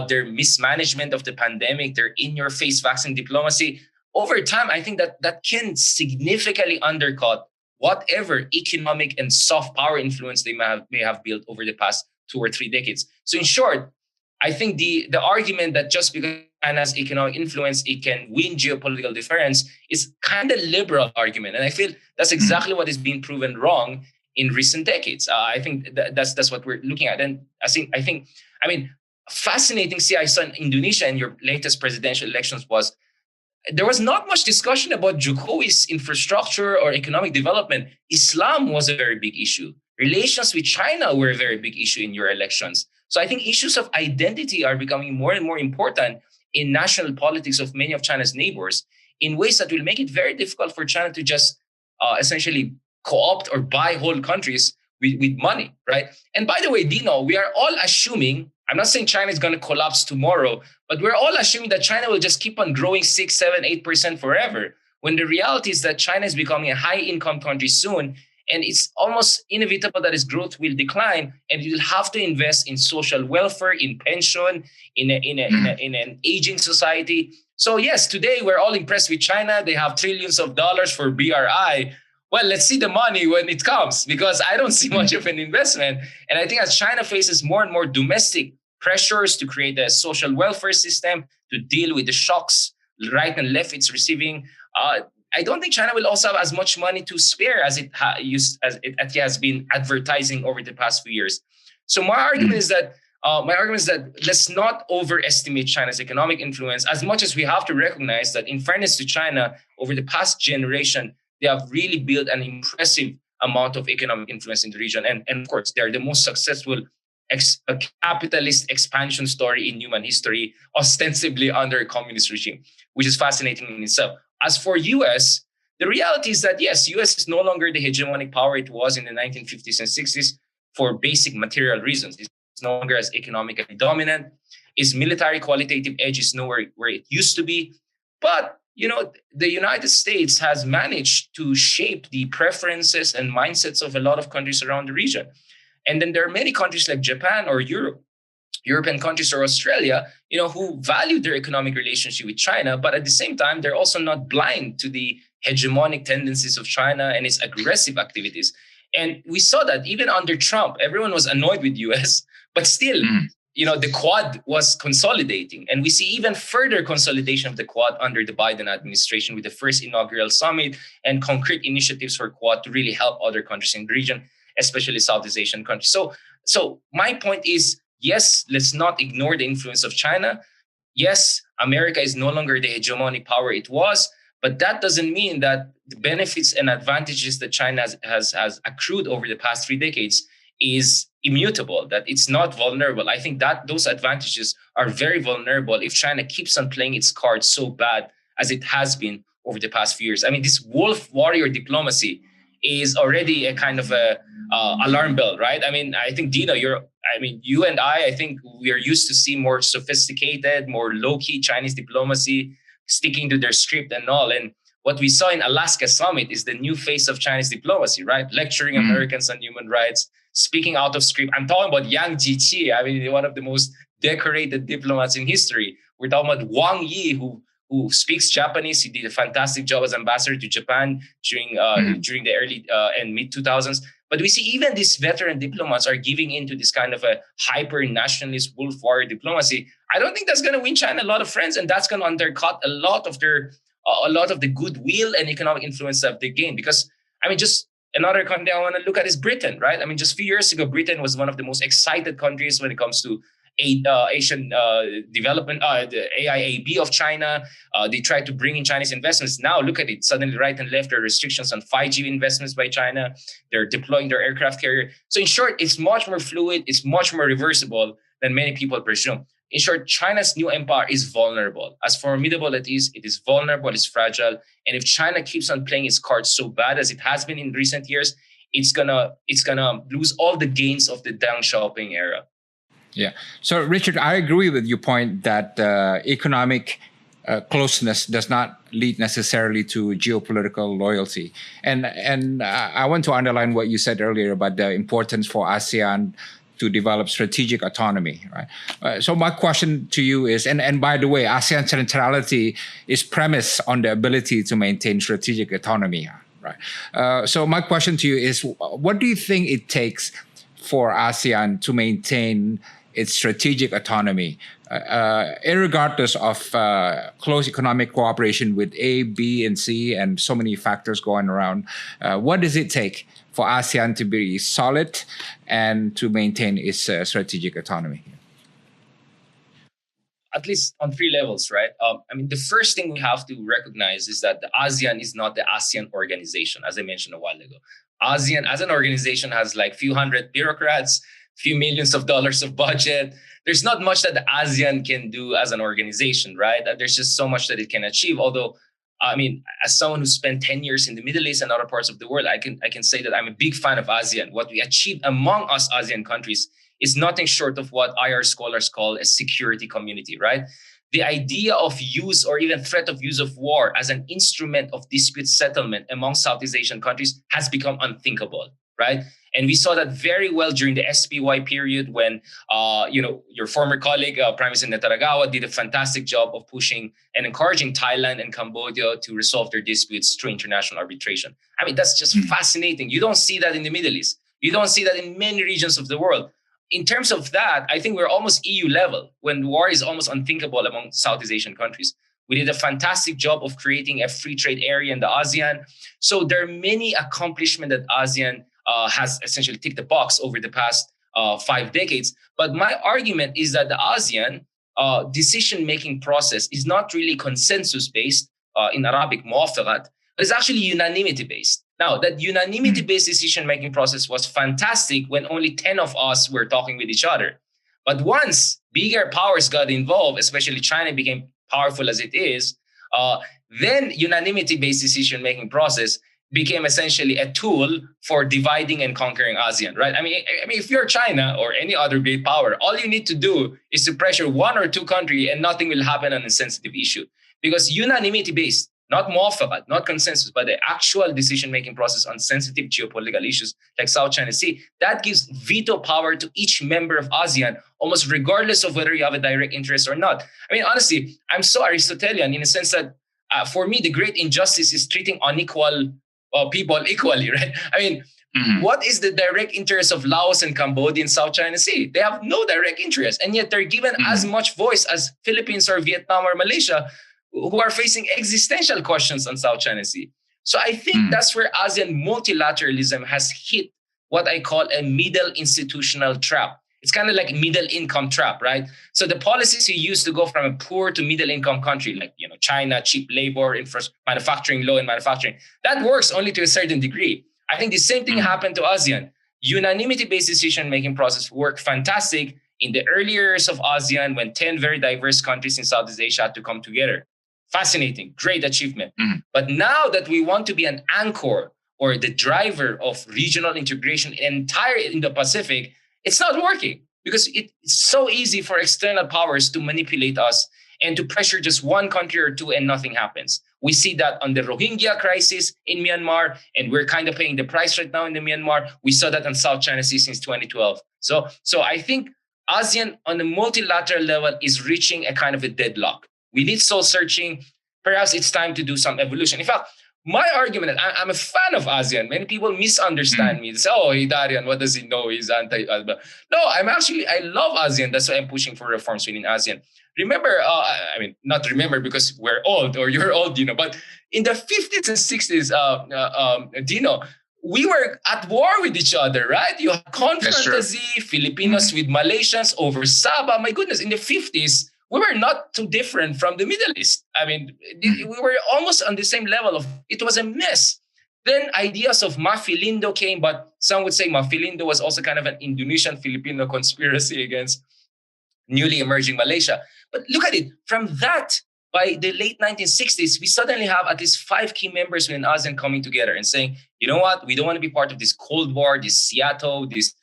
their mismanagement of the pandemic, their in-your-face vaccine diplomacy, over time, I think that can significantly undercut whatever economic and soft power influence they may have built over the past 2 or 3 decades. So in short, I think the argument that just because China's economic influence, it can win geopolitical deference is kind of liberal argument. And I feel that's exactly what is being proven wrong in recent decades. I think that's what we're looking at. And I mean, fascinating. See, I saw in Indonesia in your latest presidential elections was there was not much discussion about Jokowi's infrastructure or economic development. Islam was a very big issue. Relations with China were a very big issue in your elections. So I think issues of identity are becoming more and more important in national politics of many of China's neighbors in ways that will make it very difficult for China to just essentially co-opt or buy whole countries with money, right? And by the way, Dino, we are all assuming, I'm not saying China is going to collapse tomorrow, but we're all assuming that China will just keep on growing 6, 7, 8% forever, when the reality is that China is becoming a high-income country soon, and it's almost inevitable that its growth will decline, and you will have to invest in social welfare, in pension, in an aging society. So yes, today we're all impressed with China. They have trillions of dollars for BRI. Well, let's see the money when it comes, because I don't see much of an investment. And I think as China faces more and more domestic pressures to create a social welfare system to deal with the shocks right and left it's receiving, I don't think China will also have as much money to spare as it has been advertising over the past few years. So my argument is that let's not overestimate China's economic influence, as much as we have to recognize that, in fairness to China, over the past generation, they have really built an impressive amount of economic influence in the region. And of course, they're the most successful capitalist expansion story in human history, ostensibly under a communist regime, which is fascinating in itself. As for US, the reality is that, yes, US is no longer the hegemonic power it was in the 1950s and 60s for basic material reasons. It's no longer as economically dominant. Its military qualitative edge is nowhere where it used to be. But the United States has managed to shape the preferences and mindsets of a lot of countries around the region. And then there are many countries like Japan or European countries or Australia, who value their economic relationship with China, but at the same time, they're also not blind to the hegemonic tendencies of China and its aggressive activities. And we saw that even under Trump, everyone was annoyed with US, but still, the Quad was consolidating. And we see even further consolidation of the Quad under the Biden administration with the first inaugural summit and concrete initiatives for Quad to really help other countries in the region, especially Southeast Asian countries. So my point is, yes, let's not ignore the influence of China. Yes, America is no longer the hegemonic power it was, but that doesn't mean that the benefits and advantages that China has accrued over the past 3 decades is immutable, that it's not vulnerable. I think that those advantages are very vulnerable if China keeps on playing its cards so bad as it has been over the past few years. I mean, this wolf warrior diplomacy is already a kind of a alarm bell, right? I mean, I think, Dino, you and I think we are used to see more sophisticated, more low-key Chinese diplomacy, sticking to their script and all. And what we saw in Alaska Summit is the new face of Chinese diplomacy, right? Lecturing Americans on human rights, speaking out of script. I'm talking about Yang Jiechi. I mean, one of the most decorated diplomats in history. We're talking about Wang Yi, who speaks Japanese. He did a fantastic job as ambassador to Japan during the early and mid 2000s. But we see even these veteran diplomats are giving into this kind of a hyper-nationalist wolf warrior diplomacy. I don't think that's going to win China a lot of friends, and that's going to undercut a lot of the goodwill and economic influence that they gained. Because, I mean, just another country I want to look at is Britain, right? I mean, just a few years ago, Britain was one of the most excited countries when it comes to Asian development, the AIAB of China. They tried to bring in Chinese investments. Now look at it. Suddenly, right and left, there are restrictions on 5G investments by China. They're deploying their aircraft carrier. So in short, it's much more fluid. It's much more reversible than many people presume. In short, China's new empire is vulnerable. As formidable it is vulnerable, it's fragile. And if China keeps on playing its cards so bad as it has been in recent years, it's gonna lose all the gains of the Deng Xiaoping era. Yeah. So, Richard, I agree with your point that economic closeness does not lead necessarily to geopolitical loyalty. And I want to underline what you said earlier about the importance for ASEAN to develop strategic autonomy, right? So my question to you is, and by the way, ASEAN centrality is premised on the ability to maintain strategic autonomy, right? So my question to you is, what do you think it takes for ASEAN to maintain its strategic autonomy, irregardless of close economic cooperation with A, B, and C, and so many factors going around? What does it take for ASEAN to be solid and to maintain its strategic autonomy? At least on three levels, right? The first thing we have to recognize is that the ASEAN is not the ASEAN organization, as I mentioned a while ago. ASEAN as an organization has like few hundred bureaucrats, few millions of dollars of budget. There's not much that the ASEAN can do as an organization, right? There's just so much that it can achieve. Although, as someone who spent 10 years in the Middle East and other parts of the world, I can say that I'm a big fan of ASEAN. What we achieved among us ASEAN countries is nothing short of what IR scholars call a security community, right? The idea of use or even threat of use of war as an instrument of dispute settlement among Southeast Asian countries has become unthinkable, right? And we saw that very well during the SPY period when, your former colleague, Prime Minister Netaragawa, did a fantastic job of pushing and encouraging Thailand and Cambodia to resolve their disputes through international arbitration. That's just fascinating. You don't see that in the Middle East. You don't see that in many regions of the world. In terms of that, I think we're almost EU level when war is almost unthinkable among Southeast Asian countries. We did a fantastic job of creating a free trade area in the ASEAN. So there are many accomplishments that ASEAN has essentially ticked the box over the past 5 decades. But my argument is that the ASEAN decision-making process is not really consensus-based, in Arabic, muwafaqat, but it's actually unanimity-based. Now, that unanimity-based decision-making process was fantastic when only 10 of us were talking with each other. But once bigger powers got involved, especially China became powerful as it is, then unanimity-based decision-making process became essentially a tool for dividing and conquering ASEAN, right? If you're China or any other great power, all you need to do is to pressure one or two countries and nothing will happen on a sensitive issue. Because unanimity-based, not muwafaqat, not consensus, but the actual decision-making process on sensitive geopolitical issues like South China Sea, that gives veto power to each member of ASEAN, almost regardless of whether you have a direct interest or not. Honestly, I'm so Aristotelian in the sense that for me, the great injustice is treating unequal people equally, right? What is the direct interest of Laos and Cambodia in South China Sea? They have no direct interest, and yet they're given as much voice as Philippines or Vietnam or Malaysia, who are facing existential questions on South China Sea. So I think that's where ASEAN multilateralism has hit what I call a middle institutional trap. It's kind of like middle income trap, right? So the policies you use to go from a poor to middle income country, like China, cheap labor, manufacturing law and manufacturing, that works only to a certain degree. I think the same thing happened to ASEAN. Unanimity-based decision-making process worked fantastic in the early years of ASEAN when 10 very diverse countries in Southeast Asia had to come together. Fascinating, great achievement. But now that we want to be an anchor or the driver of regional integration in entire Indo-Pacific, it's not working because it's so easy for external powers to manipulate us and to pressure just one country or two and nothing happens. We see that on the Rohingya crisis in Myanmar, and we're kind of paying the price right now in the Myanmar. We saw that on South China Sea since 2012. So I think ASEAN on the multilateral level is reaching a kind of a deadlock. We need soul searching. Perhaps it's time to do some evolution. In fact, my argument, I'm a fan of ASEAN. Many people misunderstand me. They say, Heydarian, what does he know? He's anti-ASEAN. No, I love ASEAN. That's why I'm pushing for reforms within ASEAN. Remember, not remember because we're old or you're old, but in the 50s and 60s, Dino, we were at war with each other, right? You had confrontasy, Filipinos with Malaysians over Sabah. My goodness, in the 50s, we were not too different from the Middle East. We were almost on the same level it was a mess. Then ideas of Mafilindo came, but some would say Mafilindo was also kind of an Indonesian-Filipino conspiracy against newly emerging Malaysia. But look at it. From that, by the late 1960s, we suddenly have at least 5 key members within ASEAN coming together and saying, you know what? We don't want to be part of this Cold War, this Seattle, this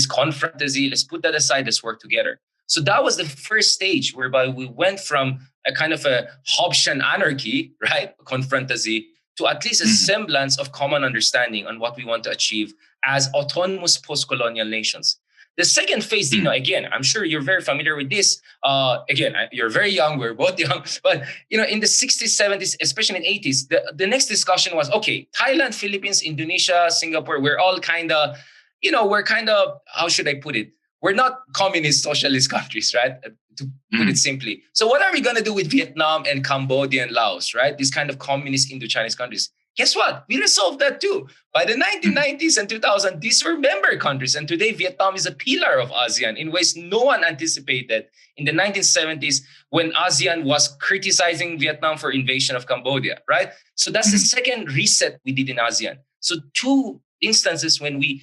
confrontasy. Let's put that aside. Let's work together. So that was the first stage whereby we went from a kind of a Hobbesian anarchy, right, confrontasy, to at least a semblance of common understanding on what we want to achieve as autonomous post-colonial nations. The second phase, Dino, again, I'm sure you're very familiar with this. Again, you're very young, we're both young, but in the 60s, 70s, especially in the 80s, the next discussion was, okay, Thailand, Philippines, Indonesia, Singapore, we're all kind of we're kind of, how should I put it? We're not communist socialist countries, right? To put it simply. So what are we going to do with Vietnam and Cambodia and Laos, right? These kind of communist Indo-Chinese countries. Guess what? We resolved that too. By the 1990s and 2000, these were member countries. And today, Vietnam is a pillar of ASEAN in ways no one anticipated in the 1970s when ASEAN was criticizing Vietnam for invasion of Cambodia, right? So that's the second reset we did in ASEAN. So two instances when we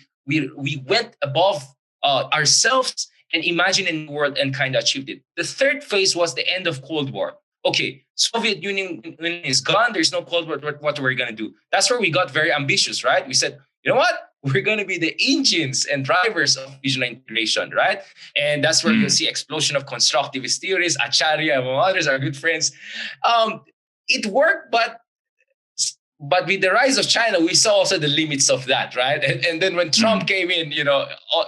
went above ourselves and imagined a new world and kind of achieved it. The third phase was the end of Cold War. Okay, Soviet Union is gone. There's no Cold War. What are we going to do? That's where we got very ambitious, right? We said, you know what? We're going to be the engines and drivers of regional integration, right? And that's where you'll see explosion of constructivist theories. Acharya, among others, our good friends. It worked, but with the rise of China, we saw also the limits of that, right? And then when Trump came in,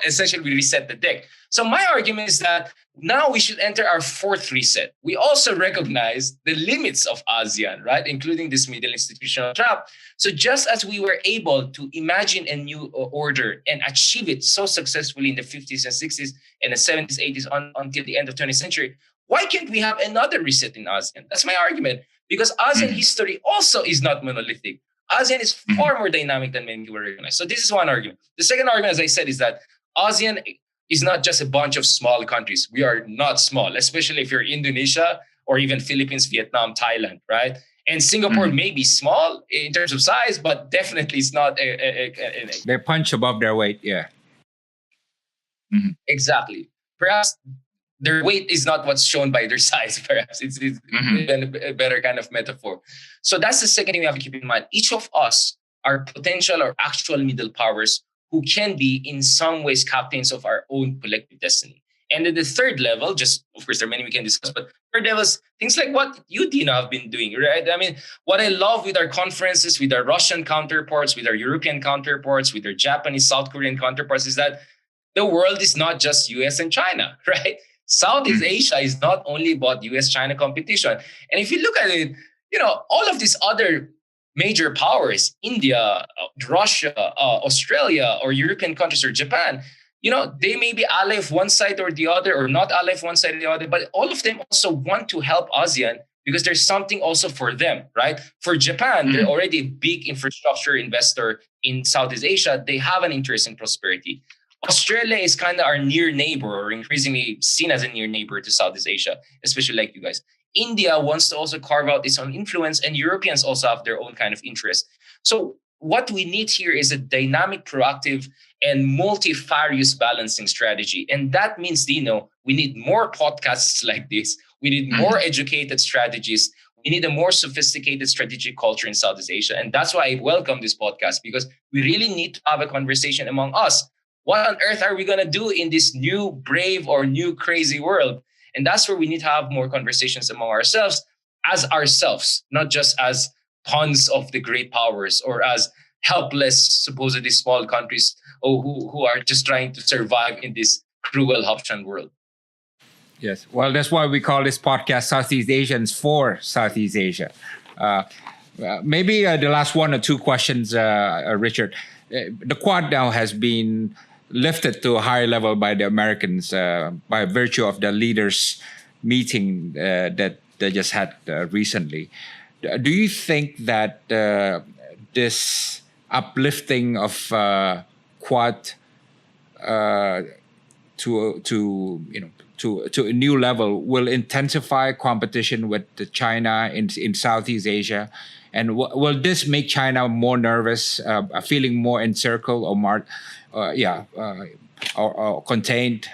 essentially we reset the deck. So my argument is that now we should enter our fourth reset. We also recognize the limits of ASEAN, right? Including this middle institutional trap. So just as we were able to imagine a new order and achieve it so successfully in the 50s and 60s and the 70s, 80s until the end of 20th century, why can't we have another reset in ASEAN? That's my argument. Because ASEAN history also is not monolithic. ASEAN is far more dynamic than many people recognize. So this is one argument. The second argument, as I said, is that ASEAN is not just a bunch of small countries. We are not small, especially if you're Indonesia or even Philippines, Vietnam, Thailand, right? And Singapore may be small in terms of size, but definitely it's not they punch above their weight, yeah. Exactly. Perhaps their weight is not what's shown by their size, perhaps. It's even a better kind of metaphor. So that's the second thing we have to keep in mind. Each of us are potential or actual middle powers who can be in some ways captains of our own collective destiny. And then the third level, just of course there are many we can discuss, but third level is things like what you, Dina, have been doing, right? I mean, what I love with our conferences, with our Russian counterparts, with our European counterparts, with our Japanese, South Korean counterparts is that the world is not just US and China, right? Southeast Asia is not only about US-China competition. And if you look at it, all of these other major powers, India, Russia, Australia, or European countries, or Japan, they may be ally of one side or the other, or not ally of one side or the other, but all of them also want to help ASEAN because there's something also for them, right? For Japan, they're already a big infrastructure investor in Southeast Asia. They have an interest in prosperity. Australia is kind of our near neighbor, or increasingly seen as a near neighbor to Southeast Asia, especially like you guys. India wants to also carve out its own influence, and Europeans also have their own kind of interest. So what we need here is a dynamic, proactive, and multifarious balancing strategy. And that means, Dino, we need more podcasts like this. We need more educated strategists. We need a more sophisticated strategic culture in Southeast Asia. And that's why I welcome this podcast, because we really need to have a conversation among us. What on earth are we going to do in this new brave or new crazy world? And that's where we need to have more conversations among ourselves, not just as pawns of the great powers or as helpless, supposedly small countries who are just trying to survive in this cruel, Hapshan world. Yes. Well, that's why we call this podcast Southeast Asians for Southeast Asia. Maybe the last one or two questions, Richard. The Quad now has been lifted to a higher level by the Americans by virtue of the leaders meeting that they just had recently. Do you think that this uplifting of Quad to a new level will intensify competition with China in Southeast Asia? And will this make China more nervous, feeling more encircled or more, or contained?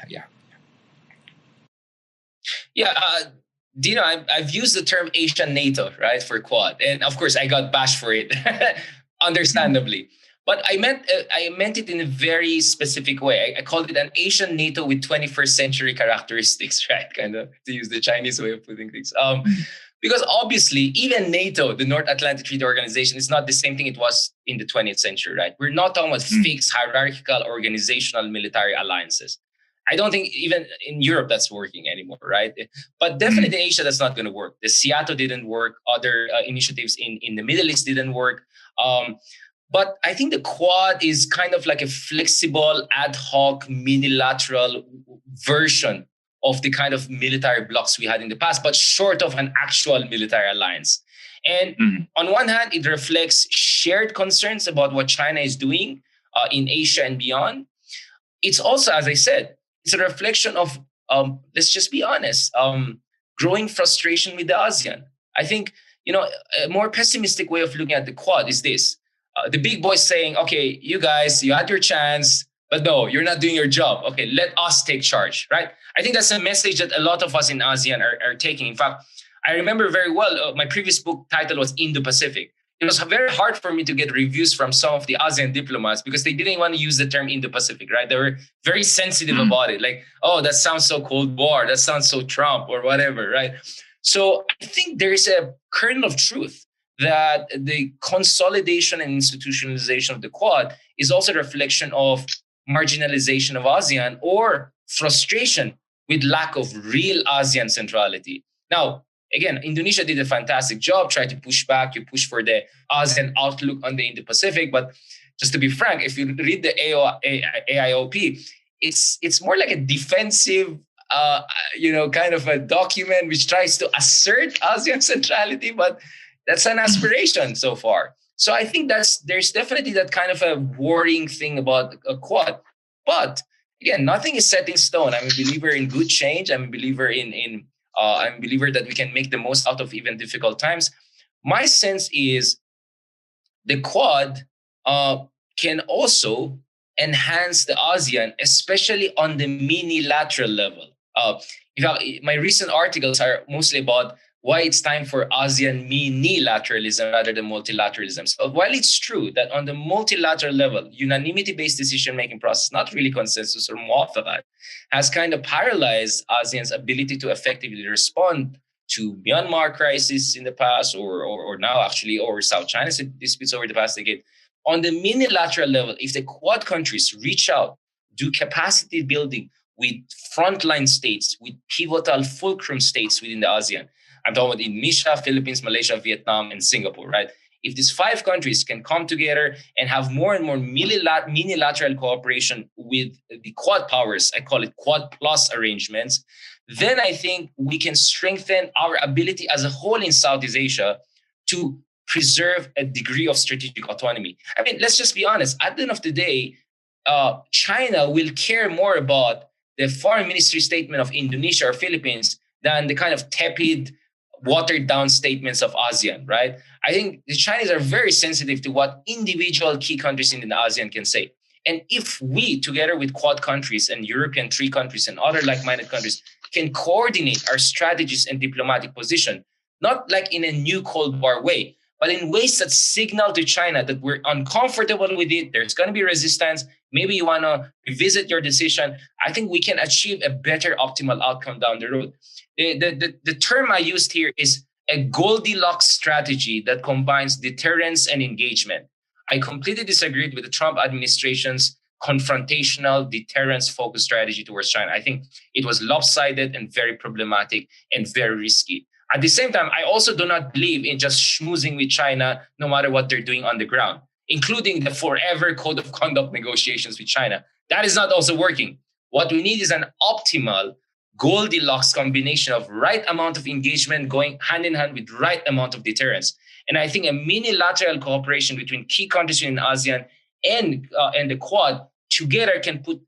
Dino, I've used the term Asian NATO, right, for Quad, and of course I got bashed for it, understandably. But I meant it in a very specific way. I called it an Asian NATO with 21st century characteristics, right? Kind of to use the Chinese way of putting things. Because obviously, even NATO, the North Atlantic Treaty Organization, is not the same thing it was in the 20th century, right? We're not talking about fixed hierarchical organizational military alliances. I don't think even in Europe that's working anymore, right? But definitely in Asia, that's not going to work. The SEATO didn't work. Other initiatives in the Middle East didn't work. But I think the Quad is kind of like a flexible, ad hoc, minilateral version of the kind of military blocs we had in the past, but short of an actual military alliance. And on one hand, it reflects shared concerns about what China is doing in Asia and beyond. It's also, as I said, it's a reflection of, let's just be honest, growing frustration with the ASEAN. I think, a more pessimistic way of looking at the Quad is this. The big boys saying, okay, you guys, you had your chance, but no, you're not doing your job. Okay, let us take charge, right? I think that's a message that a lot of us in ASEAN are taking. In fact, I remember very well, my previous book title was Indo-Pacific. It was very hard for me to get reviews from some of the ASEAN diplomats because they didn't want to use the term Indo-Pacific, right? They were very sensitive about it. Like, oh, that sounds so Cold War. That sounds so Trump or whatever, right? So I think there is a kernel of truth that the consolidation and institutionalization of the Quad is also a reflection of marginalization of ASEAN or frustration with lack of real ASEAN centrality. Now, again, Indonesia did a fantastic job, tried to push back. You push for the ASEAN outlook on the Indo-Pacific. But just to be frank, if you read the AIOP, it's more like a defensive, kind of a document which tries to assert ASEAN centrality, but that's an aspiration so far. So I think there's definitely that kind of a worrying thing about a Quad. But again, nothing is set in stone. I'm a believer in good change. I'm a believer I'm a believer that we can make the most out of even difficult times. My sense is the Quad can also enhance the ASEAN, especially on the minilateral level. In fact, my recent articles are mostly about why it's time for ASEAN minilateralism rather than multilateralism. So while it's true that on the multilateral level, unanimity-based decision-making process, not really consensus or muwafaqat, has kind of paralyzed ASEAN's ability to effectively respond to Myanmar crisis in the past or now actually over South China disputes over the past decade. On the minilateral level, if the Quad countries reach out, do capacity building with frontline states, with pivotal fulcrum states within the ASEAN, I'm talking about Indonesia, Philippines, Malaysia, Vietnam, and Singapore, right? If these 5 countries can come together and have more and more minilateral cooperation with the Quad powers, I call it Quad plus arrangements, then I think we can strengthen our ability as a whole in Southeast Asia to preserve a degree of strategic autonomy. I mean, let's just be honest. At the end of the day, China will care more about the foreign ministry statement of Indonesia or Philippines than the kind of tepid, watered down statements of ASEAN, right? I think the Chinese are very sensitive to what individual key countries in the ASEAN can say. And if we, together with Quad countries and European 3 countries and other like-minded countries, can coordinate our strategies and diplomatic position, not like in a new Cold War way, but in ways that signal to China that we're uncomfortable with it, there's going to be resistance, maybe you want to revisit your decision, I think we can achieve a better optimal outcome down the road. The term I used here is a Goldilocks strategy that combines deterrence and engagement. I completely disagreed with the Trump administration's confrontational, deterrence-focused strategy towards China. I think it was lopsided and very problematic and very risky. At the same time, I also do not believe in just schmoozing with China, no matter what they're doing on the ground, including the forever code of conduct negotiations with China. That is not also working. What we need is an optimal Goldilocks combination of right amount of engagement going hand in hand with right amount of deterrence. And I think a minilateral cooperation between key countries in ASEAN and the Quad together can put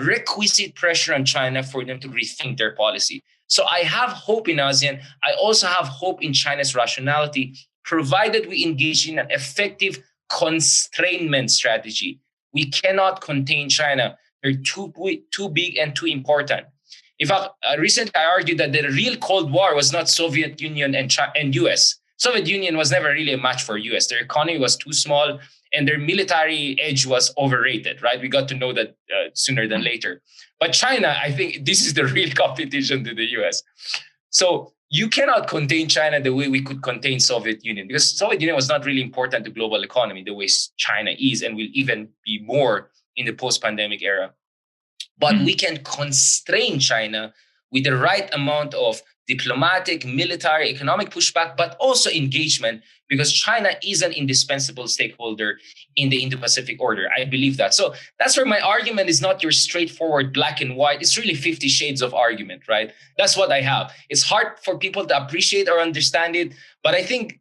requisite pressure on China for them to rethink their policy. So I have hope in ASEAN. I also have hope in China's rationality, provided we engage in an effective constrainment strategy. We cannot contain China. They're too big and too important. In fact, recently I argued that the real Cold War was not Soviet Union and US. Soviet Union was never really a match for US. Their economy was too small and their military edge was overrated, right? We got to know that sooner than later. But China, I think this is the real competition to the US. So you cannot contain China the way we could contain Soviet Union, because Soviet Union was not really important to global economy the way China is and will even be more in the post-pandemic era. But we can constrain China with the right amount of diplomatic, military, economic pushback, but also engagement, because China is an indispensable stakeholder in the Indo-Pacific order. I believe that. So that's where my argument is not your straightforward black and white. It's really 50 shades of argument, right? That's what I have. It's hard for people to appreciate or understand it, but I think,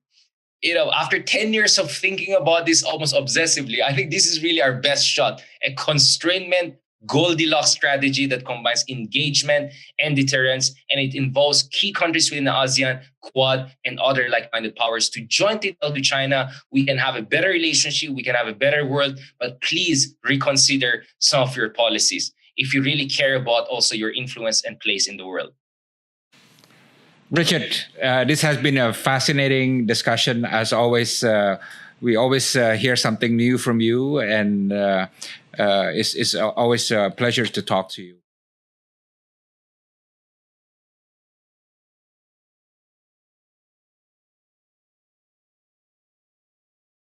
after 10 years of thinking about this almost obsessively, I think this is really our best shot. A constrainment Goldilocks strategy that combines engagement and deterrence, and it involves key countries within the ASEAN, Quad, and other like-minded powers to jointly tell to China, we can have a better relationship, we can have a better world, but please reconsider some of your policies if you really care about also your influence and place in the world. Richard, this has been a fascinating discussion. As always, we always hear something new from you, and it's always a pleasure to talk to you.